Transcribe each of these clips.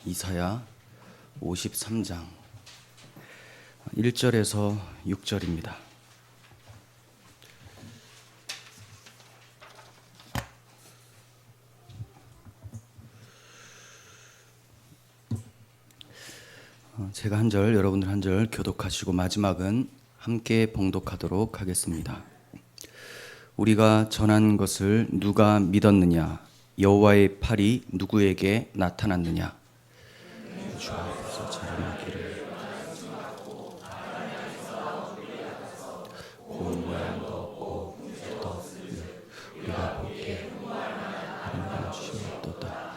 이사야 53장 1절에서 6절입니다. 제가 한 절, 여러분들 한 절 교독하시고 마지막은 함께 봉독하도록 하겠습니다. 우리가 전한 것을 누가 믿었느냐? 여호와의 팔이 누구에게 나타났느냐? 주 앞에서 자라나기를 고운 모양도 없고 우리가 보기에 아름다운 주시옵도다.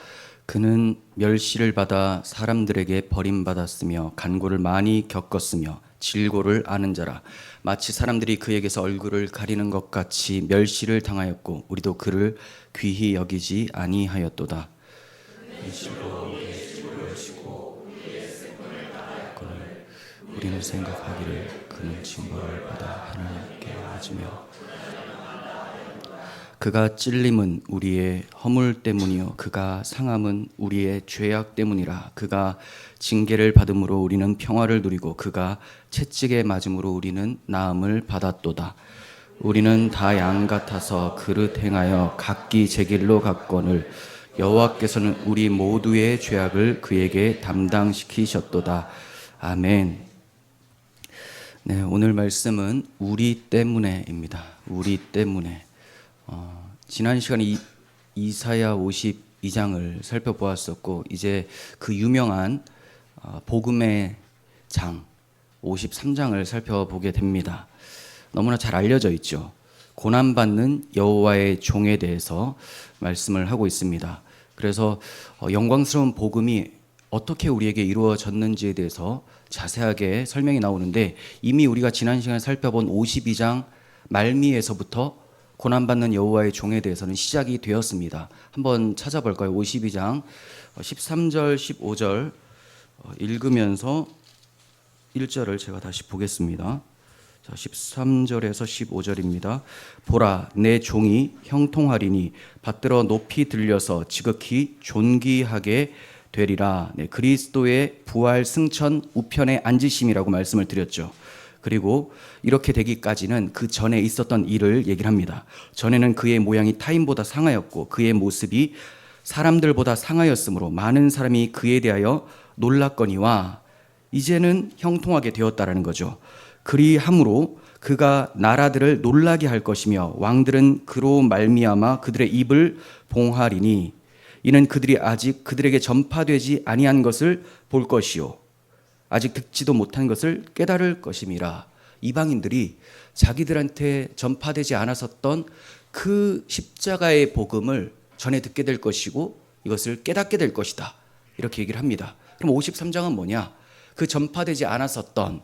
그는 멸시를 받아 사람들에게 버림받았으며 간고를 많이 겪었으며 질고를 아는 자라. 마치 사람들이 그에게서 얼굴을 가리는 것 같이 멸시를 당하였고 우리도 그를 귀히 여기지 아니하였도다. 우리는 생각하기를 그는 징벌을 받아 하나님께 맞으며 그가 찔림은 우리의 허물 때문이요 그가 상함은 우리의 죄악 때문이라. 그가 징계를 받음으로 우리는 평화를 누리고 그가 채찍에 맞음으로 우리는 나음을 받았도다. 우리는 다 양 같아서 그릇 행하여 각기 제 길로 갔거늘 여호와께서는 우리 모두의 죄악을 그에게 담당시키셨도다. 아멘. 네, 오늘 말씀은 우리 때문에입니다. 우리 때문에. 지난 시간에 이사야 52장을 살펴보았었고 이제 그 유명한 복음의 장 53장을 살펴보게 됩니다. 너무나 잘 알려져 있죠. 고난받는 여호와의 종에 대해서 말씀을 하고 있습니다. 그래서 영광스러운 복음이 어떻게 우리에게 이루어졌는지에 대해서 자세하게 설명이 나오는데 이미 우리가 지난 시간에 살펴본 52장 말미에서부터 고난받는 여호와의 종에 대해서는 시작이 되었습니다. 한번 찾아볼까요? 52장 13절 15절 읽으면서 1절을 제가 다시 보겠습니다. 자, 13절에서 15절입니다. 보라, 내 종이 형통하리니 받들어 높이 들려서 지극히 존귀하게 되리라. 네, 그리스도의 부활 승천 우편에 앉으심이라고 말씀을 드렸죠. 그리고 이렇게 되기까지는 그 전에 있었던 일을 얘기를 합니다. 전에는 그의 모양이 타인보다 상하였고 그의 모습이 사람들보다 상하였으므로 많은 사람이 그에 대하여 놀랐거니와 이제는 형통하게 되었다라는 거죠. 그리함으로 그가 나라들을 놀라게 할 것이며 왕들은 그로 말미암아 그들의 입을 봉하리니 이는 그들이 아직 그들에게 전파되지 아니한 것을 볼 것이요 아직 듣지도 못한 것을 깨달을 것임이라. 이방인들이 자기들한테 전파되지 않았었던 그 십자가의 복음을 전해 듣게 될 것이고 이것을 깨닫게 될 것이다. 이렇게 얘기를 합니다. 그럼 53장은 뭐냐? 그 전파되지 않았었던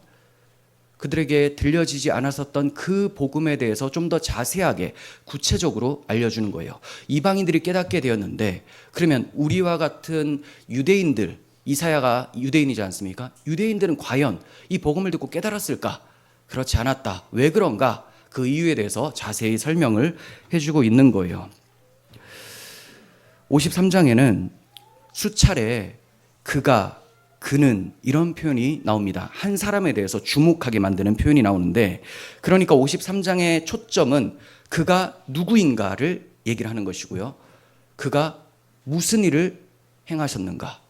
그들에게 들려지지 않았었던 그 복음에 대해서 좀 더 자세하게 구체적으로 알려주는 거예요. 이방인들이 깨닫게 되었는데 그러면 우리와 같은 유대인들, 이사야가 유대인이지 않습니까? 유대인들은 과연 이 복음을 듣고 깨달았을까? 그렇지 않았다. 왜 그런가? 그 이유에 대해서 자세히 설명을 해주고 있는 거예요. 53장에는 수차례 그가, 그는 이런 표현이 나옵니다. 한 사람에 대해서 주목하게 만드는 표현이 나오는데 그러니까 53장의 초점은 그가 누구인가를 얘기를 하는 것이고요. 그가 무슨 일을 행하셨는가?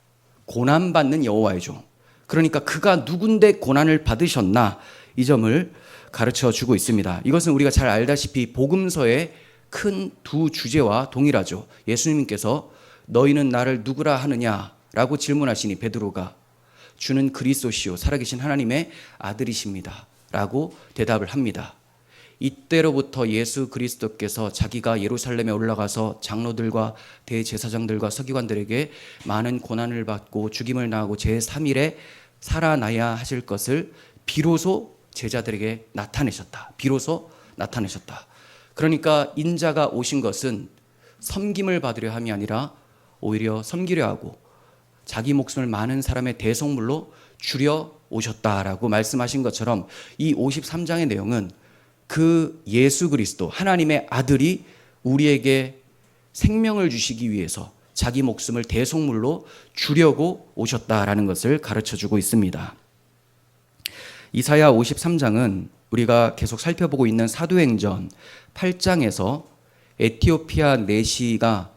고난받는 여호와의 종. 그러니까 그가 누군데 고난을 받으셨나? 이 점을 가르쳐 주고 있습니다. 이것은 우리가 잘 알다시피 복음서의 큰 두 주제와 동일하죠. 예수님께서 너희는 나를 누구라 하느냐라고 질문하시니 베드로가 주는 그리스도시요 살아계신 하나님의 아들이십니다 라고 대답을 합니다. 이때로부터 예수 그리스도께서 자기가 예루살렘에 올라가서 장로들과 대제사장들과 서기관들에게 많은 고난을 받고 죽임을 당하고 제3일에 살아나야 하실 것을 비로소 제자들에게 나타내셨다. 비로소 나타내셨다. 그러니까 인자가 오신 것은 섬김을 받으려 함이 아니라 오히려 섬기려 하고 자기 목숨을 많은 사람의 대속물로 주려 오셨다라고 말씀하신 것처럼 이 53장의 내용은 그 예수 그리스도 하나님의 아들이 우리에게 생명을 주시기 위해서 자기 목숨을 대속물로 주려고 오셨다라는 것을 가르쳐주고 있습니다. 이사야 53장은 우리가 계속 살펴보고 있는 사도행전 8장에서 에티오피아 내시가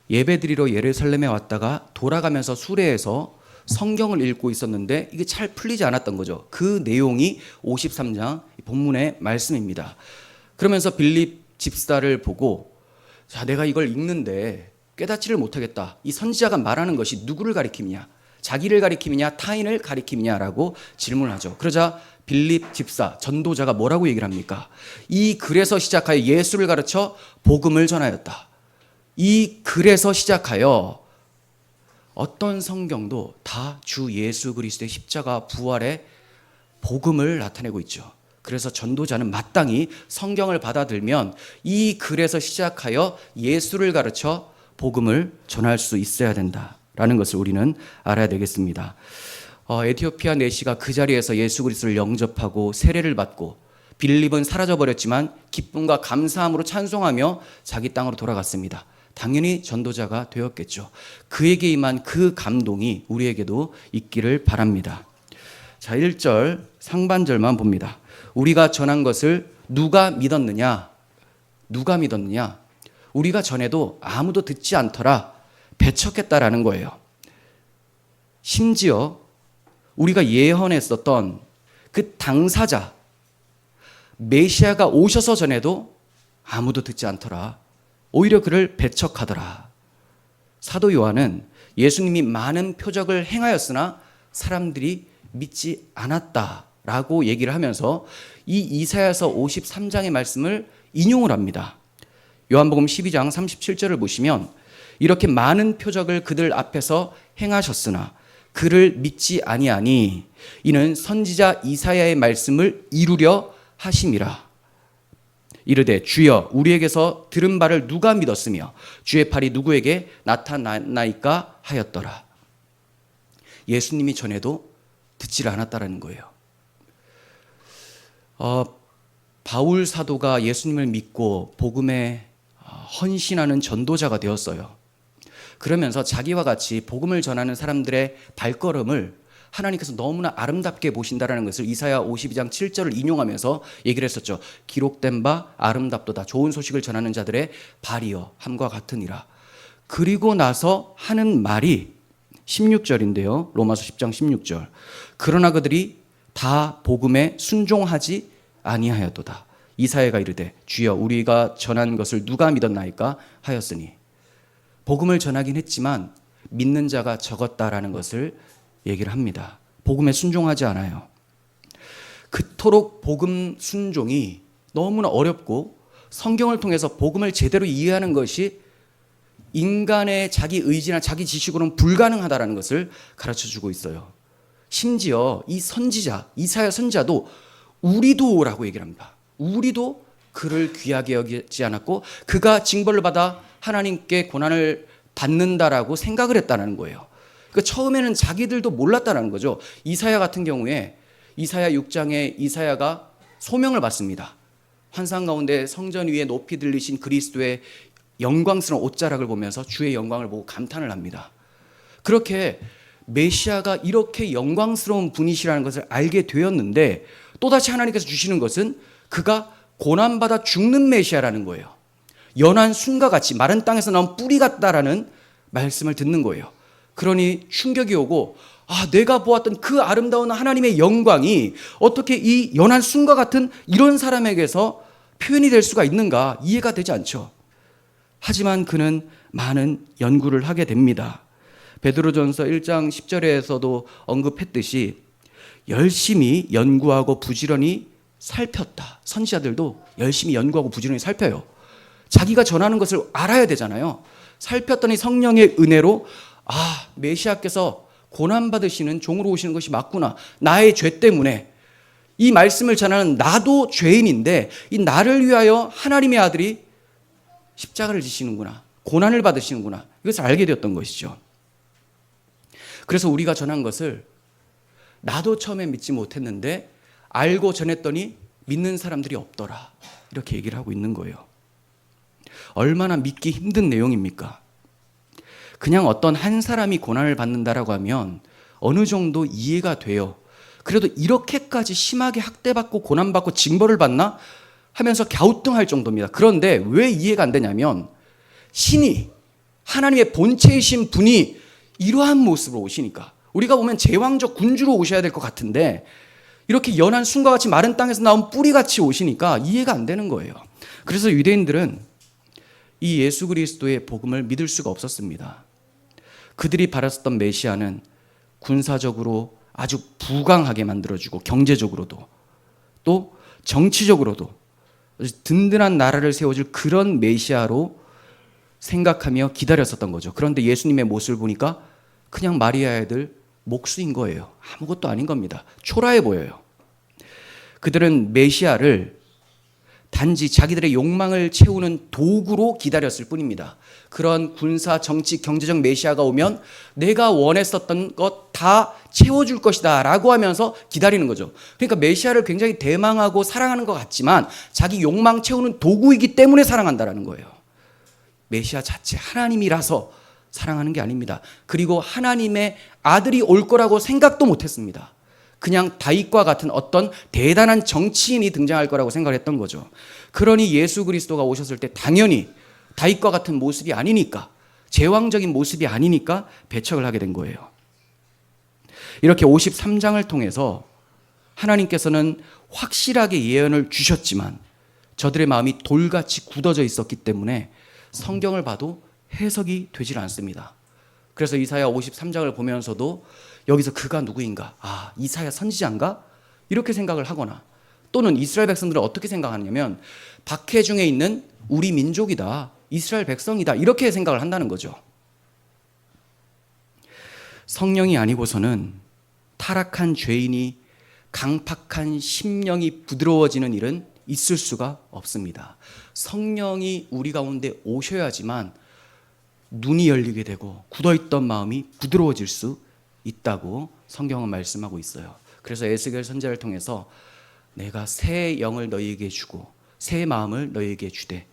예배드리러 예루살렘에 왔다가 돌아가면서 수레에서 성경을 읽고 있었는데 이게 잘 풀리지 않았던 거죠. 그 내용이 53장 본문의 말씀입니다. 그러면서 빌립 집사를 보고, 자, 내가 이걸 읽는데 깨닫지를 못하겠다. 이 선지자가 말하는 것이 누구를 가리키느냐, 자기를 가리키느냐, 타인을 가리키느냐라고 질문하죠. 그러자 빌립 집사, 전도자가 뭐라고 얘기를 합니까? 이 글에서 시작하여 예수를 가르쳐 복음을 전하였다. 이 글에서 시작하여 어떤 성경도 다 주 예수 그리스도의 십자가 부활의 복음을 나타내고 있죠. 그래서 전도자는 마땅히 성경을 받아들면 이 글에서 시작하여 예수를 가르쳐 복음을 전할 수 있어야 된다라는 것을 우리는 알아야 되겠습니다. 에티오피아 내시가 그 자리에서 예수 그리스도를 영접하고 세례를 받고 빌립은 사라져버렸지만 기쁨과 감사함으로 찬송하며 자기 땅으로 돌아갔습니다. 당연히 전도자가 되었겠죠. 그에게 임한 그 감동이 우리에게도 있기를 바랍니다. 자, 1절 상반절만 봅니다. 우리가 전한 것을 누가 믿었느냐? 누가 믿었느냐? 우리가 전해도 아무도 듣지 않더라. 배척했다라는 거예요. 심지어 우리가 예언했었던 그 당사자, 메시아가 오셔서 전해도 아무도 듣지 않더라. 오히려 그를 배척하더라. 사도 요한은 예수님이 많은 표적을 행하였으나 사람들이 믿지 않았다라고 얘기를 하면서 이 이사야서 53장의 말씀을 인용을 합니다. 요한복음 12장 37절을 보시면 이렇게 많은 표적을 그들 앞에서 행하셨으나 그를 믿지 아니하니 이는 선지자 이사야의 말씀을 이루려 하심이라. 이르되 주여 우리에게서 들은 바를 누가 믿었으며 주의 팔이 누구에게 나타나나이까 하였더라. 예수님이 전해도 듣지를 않았다라는 거예요. 바울 사도가 예수님을 믿고 복음에 헌신하는 전도자가 되었어요. 그러면서 자기와 같이 복음을 전하는 사람들의 발걸음을 하나님께서 너무나 아름답게 보신다라는 것을 이사야 52장 7절을 인용하면서 얘기를 했었죠. 기록된 바 아름답도다. 좋은 소식을 전하는 자들의 발이여 함과 같으니라. 그리고 나서 하는 말이 16절인데요. 로마서 10장 16절. 그러나 그들이 다 복음에 순종하지 아니하였도다. 이사야가 이르되 주여 우리가 전한 것을 누가 믿었나이까 하였으니. 복음을 전하긴 했지만 믿는 자가 적었다라는 것을 얘기를 합니다. 복음에 순종하지 않아요. 그토록 복음 순종이 너무나 어렵고 성경을 통해서 복음을 제대로 이해하는 것이 인간의 자기 의지나 자기 지식으로는 불가능하다는 것을 가르쳐주고 있어요. 심지어 이 선지자, 이사야 선지자도 우리도라고 얘기를 합니다. 우리도 그를 귀하게 여기지 않았고 그가 징벌을 받아 하나님께 고난을 받는다라고 생각을 했다는 거예요. 그러니까 처음에는 자기들도 몰랐다는 거죠. 이사야 같은 경우에 이사야 6장에 이사야가 소명을 받습니다. 환상 가운데 성전 위에 높이 들리신 그리스도의 영광스러운 옷자락을 보면서 주의 영광을 보고 감탄을 합니다. 그렇게 메시아가 이렇게 영광스러운 분이시라는 것을 알게 되었는데 또다시 하나님께서 주시는 것은 그가 고난받아 죽는 메시아라는 거예요. 연한 순과 같이 마른 땅에서 나온 뿌리 같다라는 말씀을 듣는 거예요. 그러니 충격이 오고 내가 보았던 그 아름다운 하나님의 영광이 어떻게 이 연한 순과 같은 이런 사람에게서 표현이 될 수가 있는가 이해가 되지 않죠. 하지만 그는 많은 연구를 하게 됩니다. 베드로전서 1장 10절에서도 언급했듯이 열심히 연구하고 부지런히 살폈다. 선지자들도 열심히 연구하고 부지런히 살펴요. 자기가 전하는 것을 알아야 되잖아요. 살폈더니 성령의 은혜로 메시아께서 고난받으시는 종으로 오시는 것이 맞구나. 나의 죄 때문에 이 말씀을 전하는 나도 죄인인데 이 나를 위하여 하나님의 아들이 십자가를 지시는구나. 고난을 받으시는구나. 이것을 알게 되었던 것이죠. 그래서 우리가 전한 것을 나도 처음에 믿지 못했는데 알고 전했더니 믿는 사람들이 없더라. 이렇게 얘기를 하고 있는 거예요. 얼마나 믿기 힘든 내용입니까? 그냥 어떤 한 사람이 고난을 받는다라고 하면 어느 정도 이해가 돼요. 그래도 이렇게까지 심하게 학대받고 고난받고 징벌을 받나 하면서 갸우뚱할 정도입니다. 그런데 왜 이해가 안 되냐면 신이 하나님의 본체이신 분이 이러한 모습으로 오시니까, 우리가 보면 제왕적 군주로 오셔야 될 것 같은데 이렇게 연한 순과 같이 마른 땅에서 나온 뿌리같이 오시니까 이해가 안 되는 거예요. 그래서 유대인들은 이 예수 그리스도의 복음을 믿을 수가 없었습니다. 그들이 바랐었던 메시아는 군사적으로 아주 부강하게 만들어주고 경제적으로도 또 정치적으로도 든든한 나라를 세워줄 그런 메시아로 생각하며 기다렸었던 거죠. 그런데 예수님의 모습을 보니까 그냥 마리아의 아들 목수인 거예요. 아무것도 아닌 겁니다. 초라해 보여요. 그들은 메시아를 단지 자기들의 욕망을 채우는 도구로 기다렸을 뿐입니다. 그런 군사, 정치, 경제적 메시아가 오면 내가 원했었던 것 다 채워줄 것이다 라고 하면서 기다리는 거죠. 그러니까 메시아를 굉장히 대망하고 사랑하는 것 같지만 자기 욕망 채우는 도구이기 때문에 사랑한다라는 거예요. 메시아 자체 하나님이라서 사랑하는 게 아닙니다. 그리고 하나님의 아들이 올 거라고 생각도 못했습니다. 그냥 다윗과 같은 어떤 대단한 정치인이 등장할 거라고 생각을 했던 거죠. 그러니 예수 그리스도가 오셨을 때 당연히 다윗과 같은 모습이 아니니까, 제왕적인 모습이 아니니까 배척을 하게 된 거예요. 이렇게 53장을 통해서 하나님께서는 확실하게 예언을 주셨지만 저들의 마음이 돌같이 굳어져 있었기 때문에 성경을 봐도 해석이 되질 않습니다. 그래서 이사야 53장을 보면서도 여기서 그가 누구인가? 아, 이사야 선지자인가? 이렇게 생각을 하거나, 또는 이스라엘 백성들은 어떻게 생각하냐면 박해 중에 있는 우리 민족이다, 이스라엘 백성이다, 이렇게 생각을 한다는 거죠. 성령이 아니고서는 타락한 죄인이 강팍한 심령이 부드러워지는 일은 있을 수가 없습니다. 성령이 우리 가운데 오셔야지만 눈이 열리게 되고 굳어있던 마음이 부드러워질 수 있다고 성경은 말씀하고 있어요. 그래서 에스겔 선지자를 통해서 내가 새 영을 너희에게 주고 새 마음을 너희에게 주되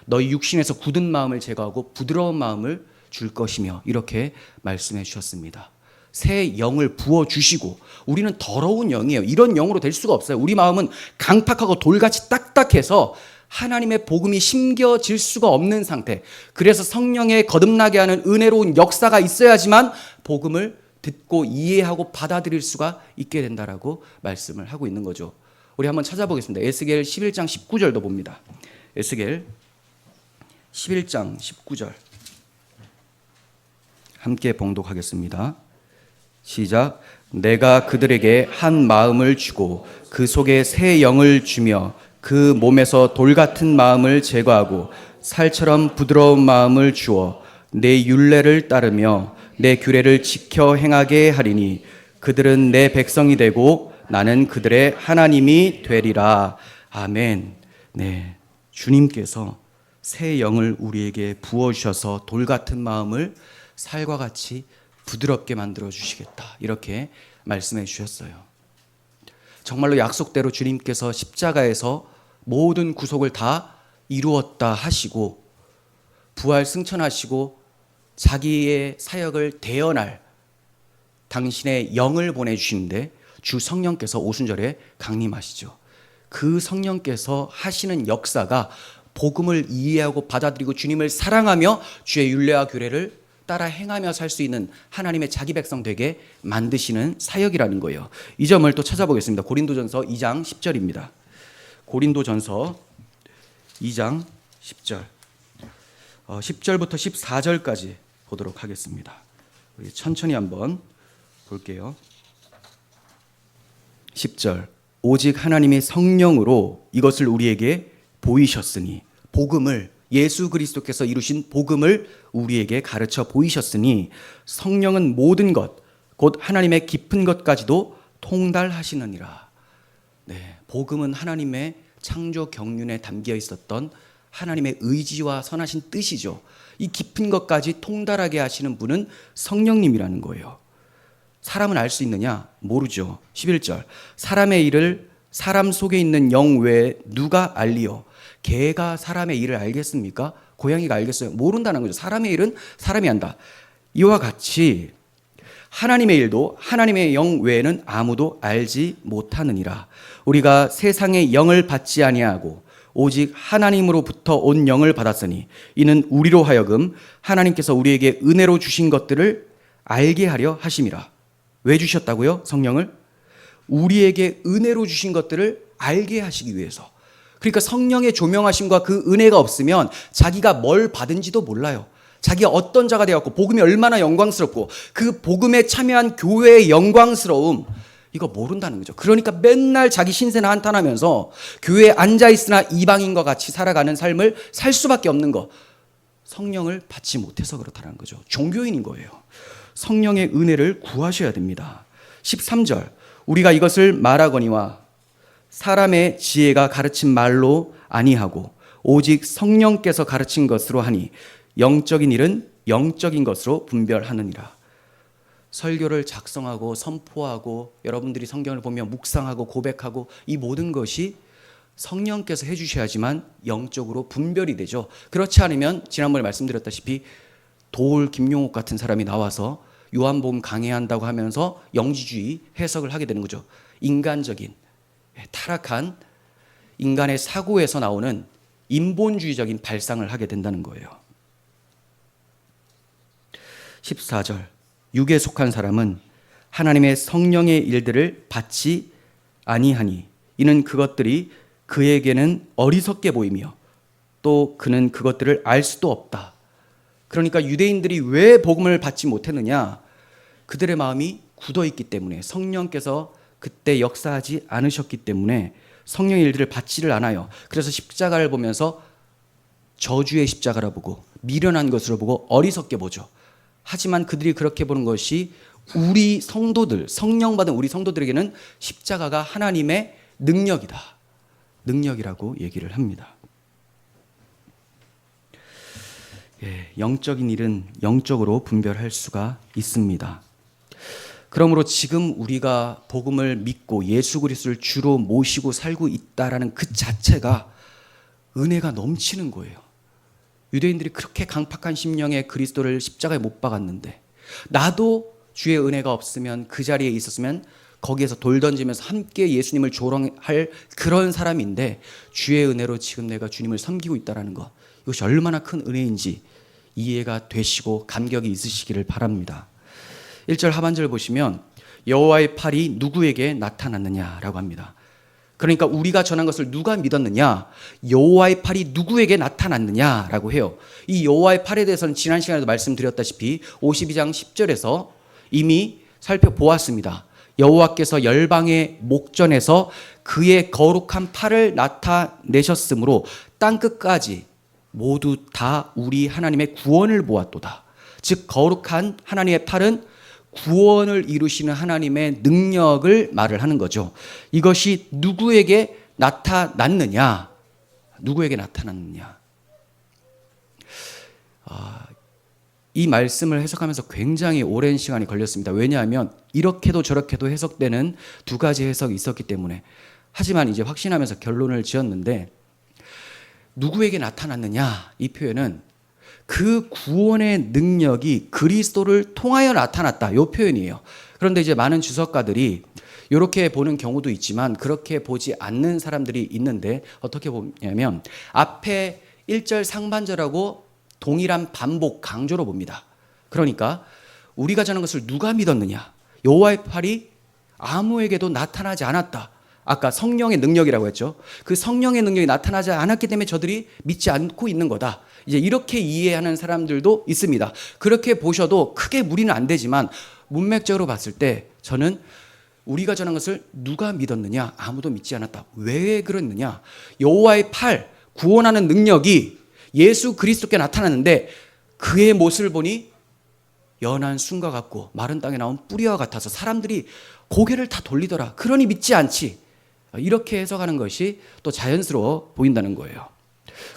너희 육신에서 굳은 마음을 제거하고 부드러운 마음을 줄 것이며, 이렇게 말씀해 주셨습니다. 새 영을 부어주시고, 우리는 더러운 영이에요. 이런 영으로 될 수가 없어요. 우리 마음은 강팍하고 돌같이 딱딱해서 하나님의 복음이 심겨질 수가 없는 상태. 그래서 성령의 거듭나게 하는 은혜로운 역사가 있어야지만 복음을 듣고 이해하고 받아들일 수가 있게 된다라고 말씀을 하고 있는 거죠. 우리 한번 찾아보겠습니다. 에스겔 11장 19절도 봅니다. 에스겔 11장 19절 함께 봉독하겠습니다. 시작. 내가 그들에게 한 마음을 주고 그 속에 새 영을 주며 그 몸에서 돌 같은 마음을 제거하고 살처럼 부드러운 마음을 주어 내 율례를 따르며 내 규례를 지켜 행하게 하리니 그들은 내 백성이 되고 나는 그들의 하나님이 되리라. 아멘. 네, 주님께서 새 영을 우리에게 부어주셔서 돌 같은 마음을 살과 같이 부드럽게 만들어 주시겠다, 이렇게 말씀해 주셨어요. 정말로 약속대로 주님께서 십자가에서 모든 구속을 다 이루었다 하시고 부활 승천하시고 자기의 사역을 대언할 당신의 영을 보내주시는데 주 성령께서 오순절에 강림하시죠. 그 성령께서 하시는 역사가 복음을 이해하고 받아들이고 주님을 사랑하며 주의 율례와 규례를 따라 행하며 살 수 있는 하나님의 자기 백성 되게 만드시는 사역이라는 거예요. 이 점을 또 찾아보겠습니다. 고린도전서 2장 10절입니다. 고린도전서 2장 10절 10절부터 14절까지 보도록 하겠습니다. 우리 천천히 한번 볼게요. 10절. 오직 하나님이 성령으로 이것을 우리에게 보이셨으니, 복음을, 예수 그리스도께서 이루신 복음을 우리에게 가르쳐 보이셨으니 성령은 모든 것 곧 하나님의 깊은 것까지도 통달하시느니라. 네, 복음은 하나님의 창조 경륜에 담겨 있었던 하나님의 의지와 선하신 뜻이죠. 이 깊은 것까지 통달하게 하시는 분은 성령님이라는 거예요. 사람은 알 수 있느냐? 모르죠. 11절. 사람의 일을 사람 속에 있는 영 외에 누가 알리요? 개가 사람의 일을 알겠습니까? 고양이가 알겠어요? 모른다는 거죠. 사람의 일은 사람이 한다. 이와 같이 하나님의 일도 하나님의 영 외에는 아무도 알지 못하느니라. 우리가 세상의 영을 받지 아니하고 오직 하나님으로부터 온 영을 받았으니 이는 우리로 하여금 하나님께서 우리에게 은혜로 주신 것들을 알게 하려 하심이라. 왜 주셨다고요? 성령을? 우리에게 은혜로 주신 것들을 알게 하시기 위해서. 그러니까 성령의 조명하심과 그 은혜가 없으면 자기가 뭘 받은지도 몰라요. 자기가 어떤 자가 되었고 복음이 얼마나 영광스럽고 그 복음에 참여한 교회의 영광스러움, 이거 모른다는 거죠. 그러니까 맨날 자기 신세나 한탄하면서 교회에 앉아있으나 이방인과 같이 살아가는 삶을 살 수밖에 없는 거. 성령을 받지 못해서 그렇다는 거죠. 종교인인 거예요. 성령의 은혜를 구하셔야 됩니다. 13절, 우리가 이것을 말하거니와 사람의 지혜가 가르친 말로 아니하고 오직 성령께서 가르친 것으로 하니 영적인 일은 영적인 것으로 분별하느니라. 설교를 작성하고 선포하고 여러분들이 성경을 보며 묵상하고 고백하고 이 모든 것이 성령께서 해주셔야지만 영적으로 분별이 되죠. 그렇지 않으면 지난번에 말씀드렸다시피 도울 김용옥 같은 사람이 나와서 요한복음 강해한다고 하면서 영지주의 해석을 하게 되는 거죠. 인간적인 타락한 인간의 사고에서 나오는 인본주의적인 발상을 하게 된다는 거예요. 14절, 육에 속한 사람은 하나님의 성령의 일들을 받지 아니하니 이는 그것들이 그에게는 어리석게 보이며 또 그는 그것들을 알 수도 없다. 그러니까 유대인들이 왜 복음을 받지 못했느냐? 그들의 마음이 굳어있기 때문에, 성령께서 그때 역사하지 않으셨기 때문에 성령의 일들을 받지를 않아요. 그래서 십자가를 보면서 저주의 십자가라 보고 미련한 것으로 보고 어리석게 보죠. 하지만 그들이 그렇게 보는 것이 우리 성도들, 성령 받은 우리 성도들에게는 십자가가 하나님의 능력이다. 능력이라고 얘기를 합니다. 영적인 일은 영적으로 분별할 수가 있습니다. 그러므로 지금 우리가 복음을 믿고 예수 그리스도를 주로 모시고 살고 있다라는 그 자체가 은혜가 넘치는 거예요. 유대인들이 그렇게 강팍한 심령에 그리스도를 십자가에 못 박았는데 나도 주의 은혜가 없으면 그 자리에 있었으면 거기에서 돌 던지면서 함께 예수님을 조롱할 그런 사람인데 주의 은혜로 지금 내가 주님을 섬기고 있다는 것, 이것이 얼마나 큰 은혜인지 이해가 되시고 감격이 있으시기를 바랍니다. 1절 하반절 보시면 여호와의 팔이 누구에게 나타났느냐라고 합니다. 그러니까 우리가 전한 것을 누가 믿었느냐? 여호와의 팔이 누구에게 나타났느냐라고 해요. 이 여호와의 팔에 대해서는 지난 시간에도 말씀드렸다시피 52장 10절에서 이미 살펴보았습니다. 여호와께서 열방의 목전에서 그의 거룩한 팔을 나타내셨으므로 땅끝까지 모두 다 우리 하나님의 구원을 보았도다. 즉 거룩한 하나님의 팔은 구원을 이루시는 하나님의 능력을 말을 하는 거죠. 이것이 누구에게 나타났느냐? 누구에게 나타났느냐? 이 말씀을 해석하면서 굉장히 오랜 시간이 걸렸습니다. 왜냐하면 이렇게도 저렇게도 해석되는 두 가지 해석이 있었기 때문에. 하지만 이제 확신하면서 결론을 지었는데, 누구에게 나타났느냐? 이 표현은 그 구원의 능력이 그리스도를 통하여 나타났다, 이 표현이에요. 그런데 이제 많은 주석가들이 이렇게 보는 경우도 있지만 그렇게 보지 않는 사람들이 있는데, 어떻게 보냐면 앞에 1절 상반절하고 동일한 반복 강조로 봅니다. 그러니까 우리가 전한 것을 누가 믿었느냐? 여호와의 팔이 아무에게도 나타나지 않았다. 아까 성령의 능력이라고 했죠. 그 성령의 능력이 나타나지 않았기 때문에 저들이 믿지 않고 있는 거다. 이제 이렇게 이해하는 사람들도 있습니다. 그렇게 보셔도 크게 무리는 안 되지만 문맥적으로 봤을 때 저는 우리가 전한 것을 누가 믿었느냐? 아무도 믿지 않았다. 왜 그랬느냐? 여호와의 팔, 구원하는 능력이 예수 그리스도께 나타났는데 그의 모습을 보니 연한 순과 같고 마른 땅에 나온 뿌리와 같아서 사람들이 고개를 다 돌리더라. 그러니 믿지 않지. 이렇게 해석하는 것이 또 자연스러워 보인다는 거예요.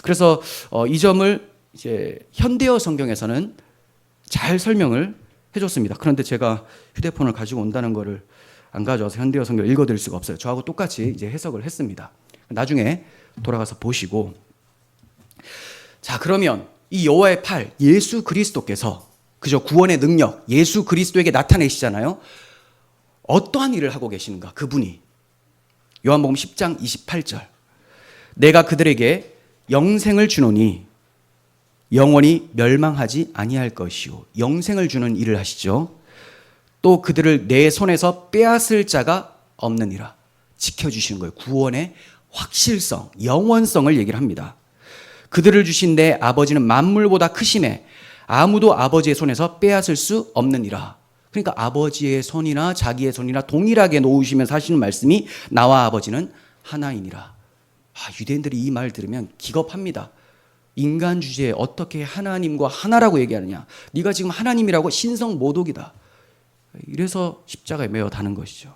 그래서 이 점을 이제 현대어 성경에서는 잘 설명을 해줬습니다. 그런데 제가 휴대폰을 가지고 온다는 것을 안 가져와서 현대어 성경을 읽어드릴 수가 없어요. 저하고 똑같이 이제 해석을 했습니다. 나중에 돌아가서 보시고. 자, 그러면 이 여호와의 팔, 예수 그리스도께서 그저 구원의 능력, 예수 그리스도에게 나타내시잖아요. 어떠한 일을 하고 계시는가? 그분이 요한복음 10장 28절 내가 그들에게 영생을 주노니 영원히 멸망하지 아니할 것이요. 영생을 주는 일을 하시죠. 또 그들을 내 손에서 빼앗을 자가 없느니라. 지켜주시는 거예요. 구원의 확실성, 영원성을 얘기를 합니다. 그들을 주신 내 아버지는 만물보다 크심에 아무도 아버지의 손에서 빼앗을 수 없느니라. 그러니까 아버지의 손이나 자기의 손이나 동일하게 놓으시면서 하시는 말씀이 나와 아버지는 하나이니라. 유대인들이 이 말 들으면 기겁합니다. 인간 주제에 어떻게 하나님과 하나라고 얘기하느냐. 네가 지금 하나님이라고 신성 모독이다. 이래서 십자가에 매어 다는 것이죠.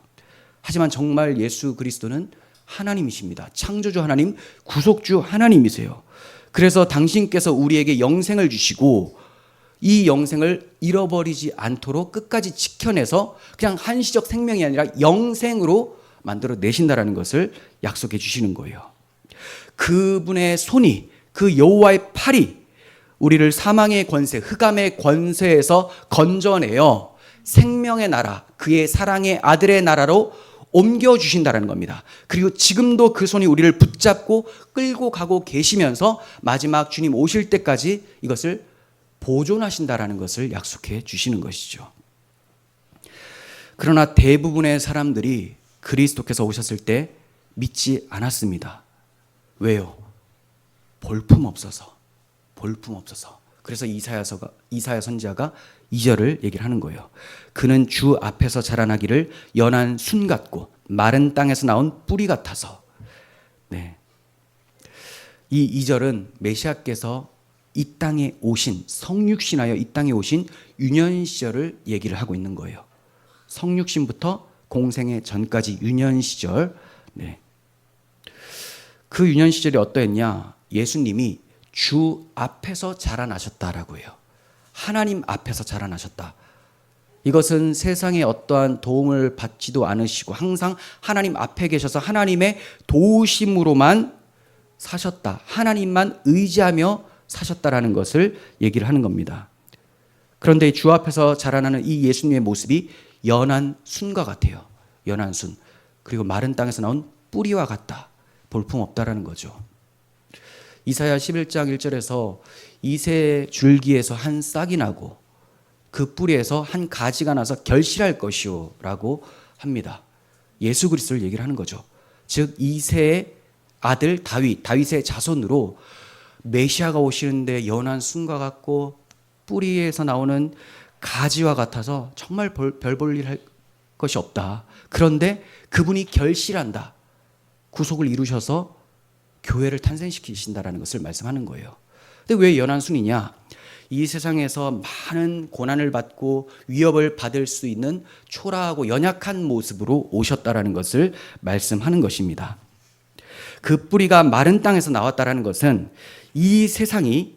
하지만 정말 예수 그리스도는 하나님이십니다. 창조주 하나님, 구속주 하나님이세요. 그래서 당신께서 우리에게 영생을 주시고 이 영생을 잃어버리지 않도록 끝까지 지켜내서 그냥 한시적 생명이 아니라 영생으로 만들어 내신다라는 것을 약속해 주시는 거예요. 그분의 손이, 그 여호와의 팔이 우리를 사망의 권세, 흑암의 권세에서 건져내어 생명의 나라, 그의 사랑의 아들의 나라로 옮겨주신다는 겁니다. 그리고 지금도 그 손이 우리를 붙잡고 끌고 가고 계시면서 마지막 주님 오실 때까지 이것을 보존하신다는 것을 약속해 주시는 것이죠. 그러나 대부분의 사람들이 그리스도께서 오셨을 때 믿지 않았습니다. 왜요? 볼품없어서. 그래서 이사야 선지자가 2절을 얘기를 하는 거예요. 그는 주 앞에서 자라나기를 연한 순 같고 마른 땅에서 나온 뿌리 같아서. 네. 이 2절은 메시아께서 이 땅에 오신, 성육신하여 이 땅에 오신 유년 시절을 얘기를 하고 있는 거예요. 성육신부터 공생의 전까지 유년 시절. 네. 그 유년 시절이 어떠했냐? 예수님이 주 앞에서 자라나셨다라고 해요. 하나님 앞에서 자라나셨다. 이것은 세상에 어떠한 도움을 받지도 않으시고 항상 하나님 앞에 계셔서 하나님의 도우심으로만 사셨다. 하나님만 의지하며 사셨다라는 것을 얘기를 하는 겁니다. 그런데 주 앞에서 자라나는 이 예수님의 모습이 연한 순과 같아요. 연한 순. 그리고 마른 땅에서 나온 뿌리와 같다. 볼품없다라는 거죠. 이사야 11장 1절에서 이새 줄기에서 한 싹이 나고 그 뿌리에서 한 가지가 나서 결실할 것이요 라고 합니다. 예수 그리스도를 얘기를 하는 거죠. 즉 이새의 아들 다윗의 자손으로 메시아가 오시는데 연한 순과 같고 뿌리에서 나오는 가지와 같아서 정말 별 볼 일 할 것이 없다. 그런데 그분이 결실한다. 구속을 이루셔서 교회를 탄생시키신다라는 것을 말씀하는 거예요. 근데 왜 연한 순이냐? 이 세상에서 많은 고난을 받고 위협을 받을 수 있는 초라하고 연약한 모습으로 오셨다라는 것을 말씀하는 것입니다. 그 뿌리가 마른 땅에서 나왔다라는 것은 이 세상이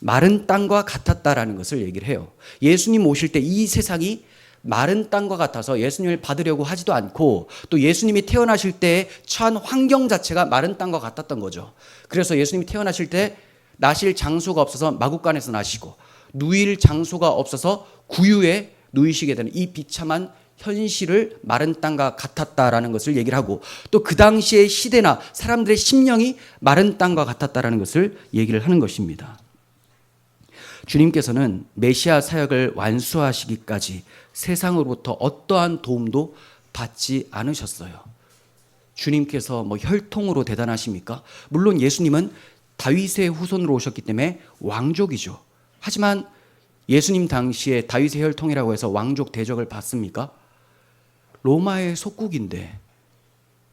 마른 땅과 같았다라는 것을 얘기를 해요. 예수님 오실 때 이 세상이 마른 땅과 같아서 예수님을 받으려고 하지도 않고 또 예수님이 태어나실 때 처한 환경 자체가 마른 땅과 같았던 거죠. 그래서 예수님이 태어나실 때 나실 장소가 없어서 마구간에서 나시고 누일 장소가 없어서 구유에 누이시게 되는 이 비참한 현실을 마른 땅과 같았다라는 것을 얘기를 하고 또 그 당시의 시대나 사람들의 심령이 마른 땅과 같았다라는 것을 얘기를 하는 것입니다. 주님께서는 메시아 사역을 완수하시기까지 세상으로부터 어떠한 도움도 받지 않으셨어요. 주님께서 혈통으로 대단하십니까? 물론 예수님은 다윗의 후손으로 오셨기 때문에 왕족이죠. 하지만 예수님 당시에 다윗의 혈통이라고 해서 왕족 대접을 받습니까? 로마의 속국인데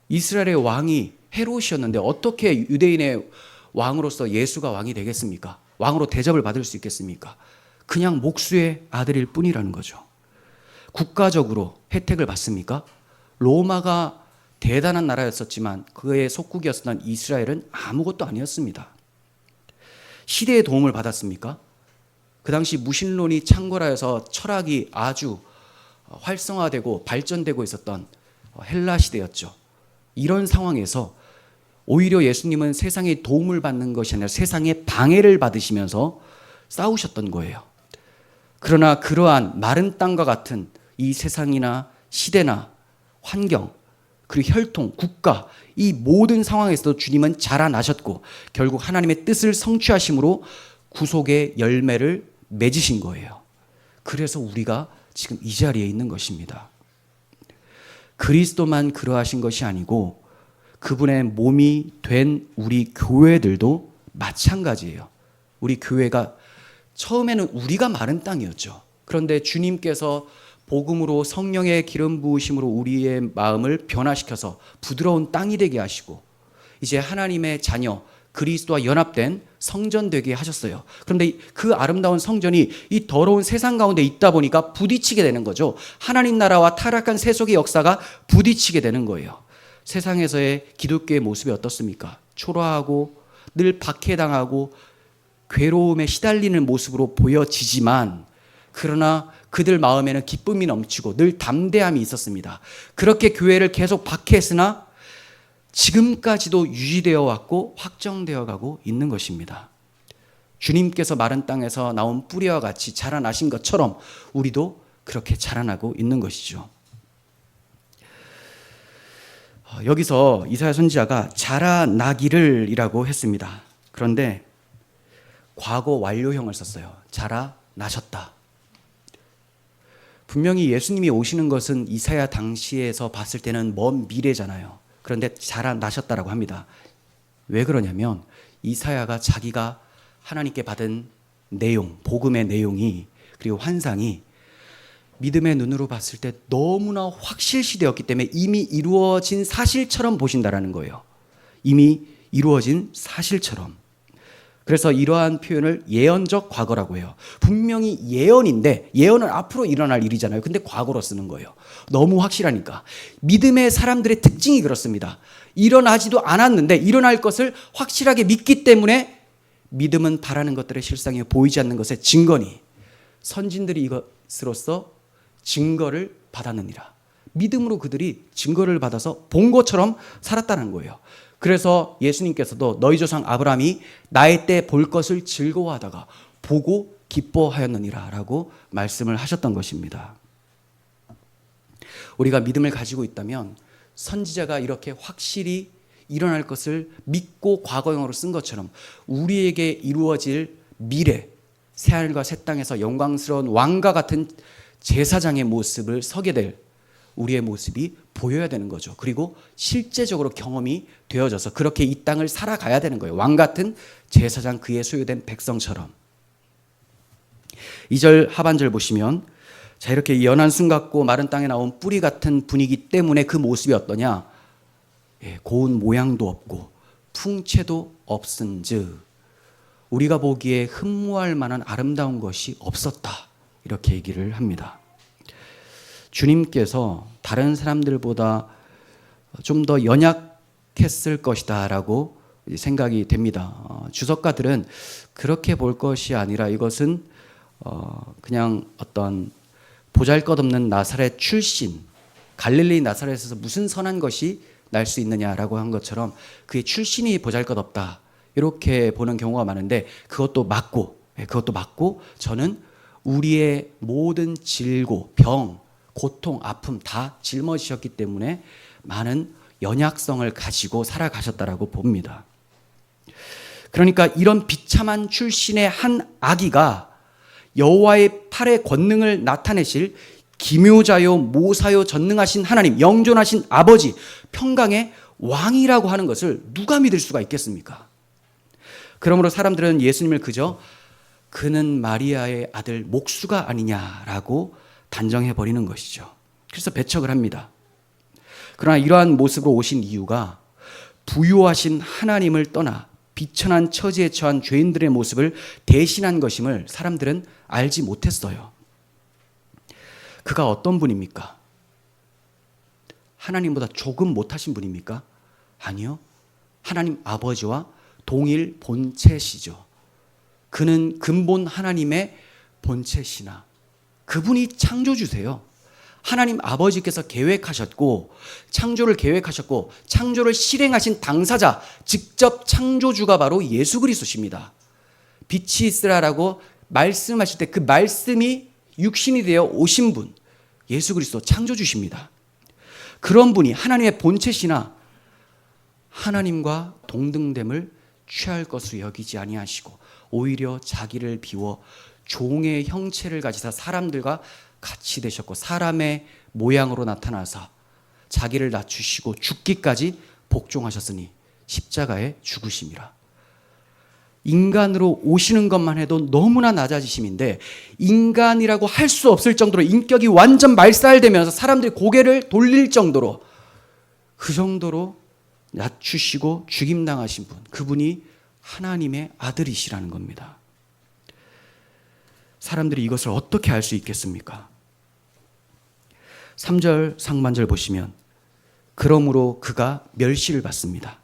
이스라엘의 왕이 헤롯이었는데 어떻게 유대인의 왕으로서 예수가 왕이 되겠습니까? 왕으로 대접을 받을 수 있겠습니까? 그냥 목수의 아들일 뿐이라는 거죠. 국가적으로 혜택을 받습니까? 로마가 대단한 나라였었지만 그의 속국이었던 이스라엘은 아무것도 아니었습니다. 시대의 도움을 받았습니까? 그 당시 무신론이 창궐하여서 철학이 아주 활성화되고 발전되고 있었던 헬라 시대였죠. 이런 상황에서 오히려 예수님은 세상의 도움을 받는 것이 아니라 세상의 방해를 받으시면서 싸우셨던 거예요. 그러나 그러한 마른 땅과 같은 이 세상이나 시대나 환경, 그리고 혈통, 국가, 이 모든 상황에서도 주님은 자라나셨고 결국 하나님의 뜻을 성취하심으로 구속의 열매를 맺으신 거예요. 그래서 우리가 지금 이 자리에 있는 것입니다. 그리스도만 그러하신 것이 아니고 그분의 몸이 된 우리 교회들도 마찬가지예요. 우리 교회가 처음에는 우리가 마른 땅이었죠. 그런데 주님께서 복음으로 성령의 기름 부으심으로 우리의 마음을 변화시켜서 부드러운 땅이 되게 하시고 이제 하나님의 자녀 그리스도와 연합된 성전 되게 하셨어요. 그런데 그 아름다운 성전이 이 더러운 세상 가운데 있다 보니까 부딪히게 되는 거죠. 하나님 나라와 타락한 세속의 역사가 부딪히게 되는 거예요. 세상에서의 기독교의 모습이 어떻습니까? 초라하고 늘 박해당하고 괴로움에 시달리는 모습으로 보여지지만 그러나 그들 마음에는 기쁨이 넘치고 늘 담대함이 있었습니다. 그렇게 교회를 계속 박해했으나 지금까지도 유지되어 왔고 확정되어 가고 있는 것입니다. 주님께서 마른 땅에서 나온 뿌리와 같이 자라나신 것처럼 우리도 그렇게 자라나고 있는 것이죠. 여기서 이사야 선지자가 자라나기를 이라고 했습니다. 그런데 과거 완료형을 썼어요. 자라나셨다. 분명히 예수님이 오시는 것은 이사야 당시에서 봤을 때는 먼 미래잖아요. 그런데 자라나셨다라고 합니다. 왜 그러냐면 이사야가 자기가 하나님께 받은 내용, 복음의 내용이 그리고 환상이 믿음의 눈으로 봤을 때 너무나 확실시되었기 때문에 이미 이루어진 사실처럼 보신다라는 거예요. 이미 이루어진 사실처럼. 그래서 이러한 표현을 예언적 과거라고 해요. 분명히 예언인데 예언은 앞으로 일어날 일이잖아요. 근데 과거로 쓰는 거예요. 너무 확실하니까. 믿음의 사람들의 특징이 그렇습니다. 일어나지도 않았는데 일어날 것을 확실하게 믿기 때문에 믿음은 바라는 것들의 실상이 보이지 않는 것의 증거니 선진들이 이것으로써 증거를 받았느니라. 믿음으로 그들이 증거를 받아서 본 것처럼 살았다는 거예요. 그래서 예수님께서도 너희 조상 아브라함이 나의 때 볼 것을 즐거워하다가 보고 기뻐하였느니라 라고 말씀을 하셨던 것입니다. 우리가 믿음을 가지고 있다면 선지자가 이렇게 확실히 일어날 것을 믿고 과거형으로 쓴 것처럼 우리에게 이루어질 미래, 새하늘과 새 땅에서 영광스러운 왕과 같은 제사장의 모습을 서게 될 우리의 모습이 보여야 되는 거죠. 그리고 실제적으로 경험이 되어져서 그렇게 이 땅을 살아가야 되는 거예요. 왕 같은 제사장 그의 소유된 백성처럼. 2절 하반절 보시면 자 이렇게 연한 순 같고 마른 땅에 나온 뿌리 같은 분위기 때문에 그 모습이 어떠냐? 고운 모양도 없고 풍채도 없은즉 우리가 보기에 흠모할 만한 아름다운 것이 없었다. 이렇게 얘기를 합니다. 주님께서 다른 사람들보다 좀 더 연약했을 것이다 라고 생각이 됩니다. 주석가들은 그렇게 볼 것이 아니라 이것은 그냥 어떤 보잘것없는 나사렛 출신, 갈릴리 나사렛에서 무슨 선한 것이 날 수 있느냐라고 한 것처럼 그의 출신이 보잘것없다 이렇게 보는 경우가 많은데 그것도 맞고 저는 우리의 모든 질고, 병, 고통, 아픔 다 짊어지셨기 때문에 많은 연약성을 가지고 살아가셨다라고 봅니다. 그러니까 이런 비참한 출신의 한 아기가 여호와의 팔의 권능을 나타내실 기묘자요 모사요 전능하신 하나님, 영존하신 아버지, 평강의 왕이라고 하는 것을 누가 믿을 수가 있겠습니까? 그러므로 사람들은 예수님을 그저 그는 마리아의 아들 목수가 아니냐라고 단정해버리는 것이죠. 그래서 배척을 합니다. 그러나 이러한 모습으로 오신 이유가 부요하신 하나님을 떠나 비천한 처지에 처한 죄인들의 모습을 대신한 것임을 사람들은 알지 못했어요. 그가 어떤 분입니까? 하나님보다 조금 못하신 분입니까? 아니요. 하나님 아버지와 동일 본체시죠. 그는 근본 하나님의 본체시나 그분이 창조주세요. 하나님 아버지께서 계획하셨고 창조를 계획하셨고 창조를 실행하신 당사자 직접 창조주가 바로 예수 그리스도십니다. 빛이 있으라라고 말씀하실 때 그 말씀이 육신이 되어 오신 분, 예수 그리스도 창조주십니다. 그런 분이 하나님의 본체시나 하나님과 동등됨을 취할 것으로 여기지 아니하시고 오히려 자기를 비워 종의 형체를 가지사 사람들과 같이 되셨고 사람의 모양으로 나타나사 자기를 낮추시고 죽기까지 복종하셨으니 십자가에 죽으심이라. 인간으로 오시는 것만 해도 너무나 낮아지심인데 인간이라고 할 수 없을 정도로 인격이 완전 말살되면서 사람들이 고개를 돌릴 정도로 그 정도로 낮추시고 죽임당하신 분, 그분이 하나님의 아들이시라는 겁니다. 사람들이 이것을 어떻게 알 수 있겠습니까? 3절 상반절 보시면 그러므로 그가 멸시를 받습니다.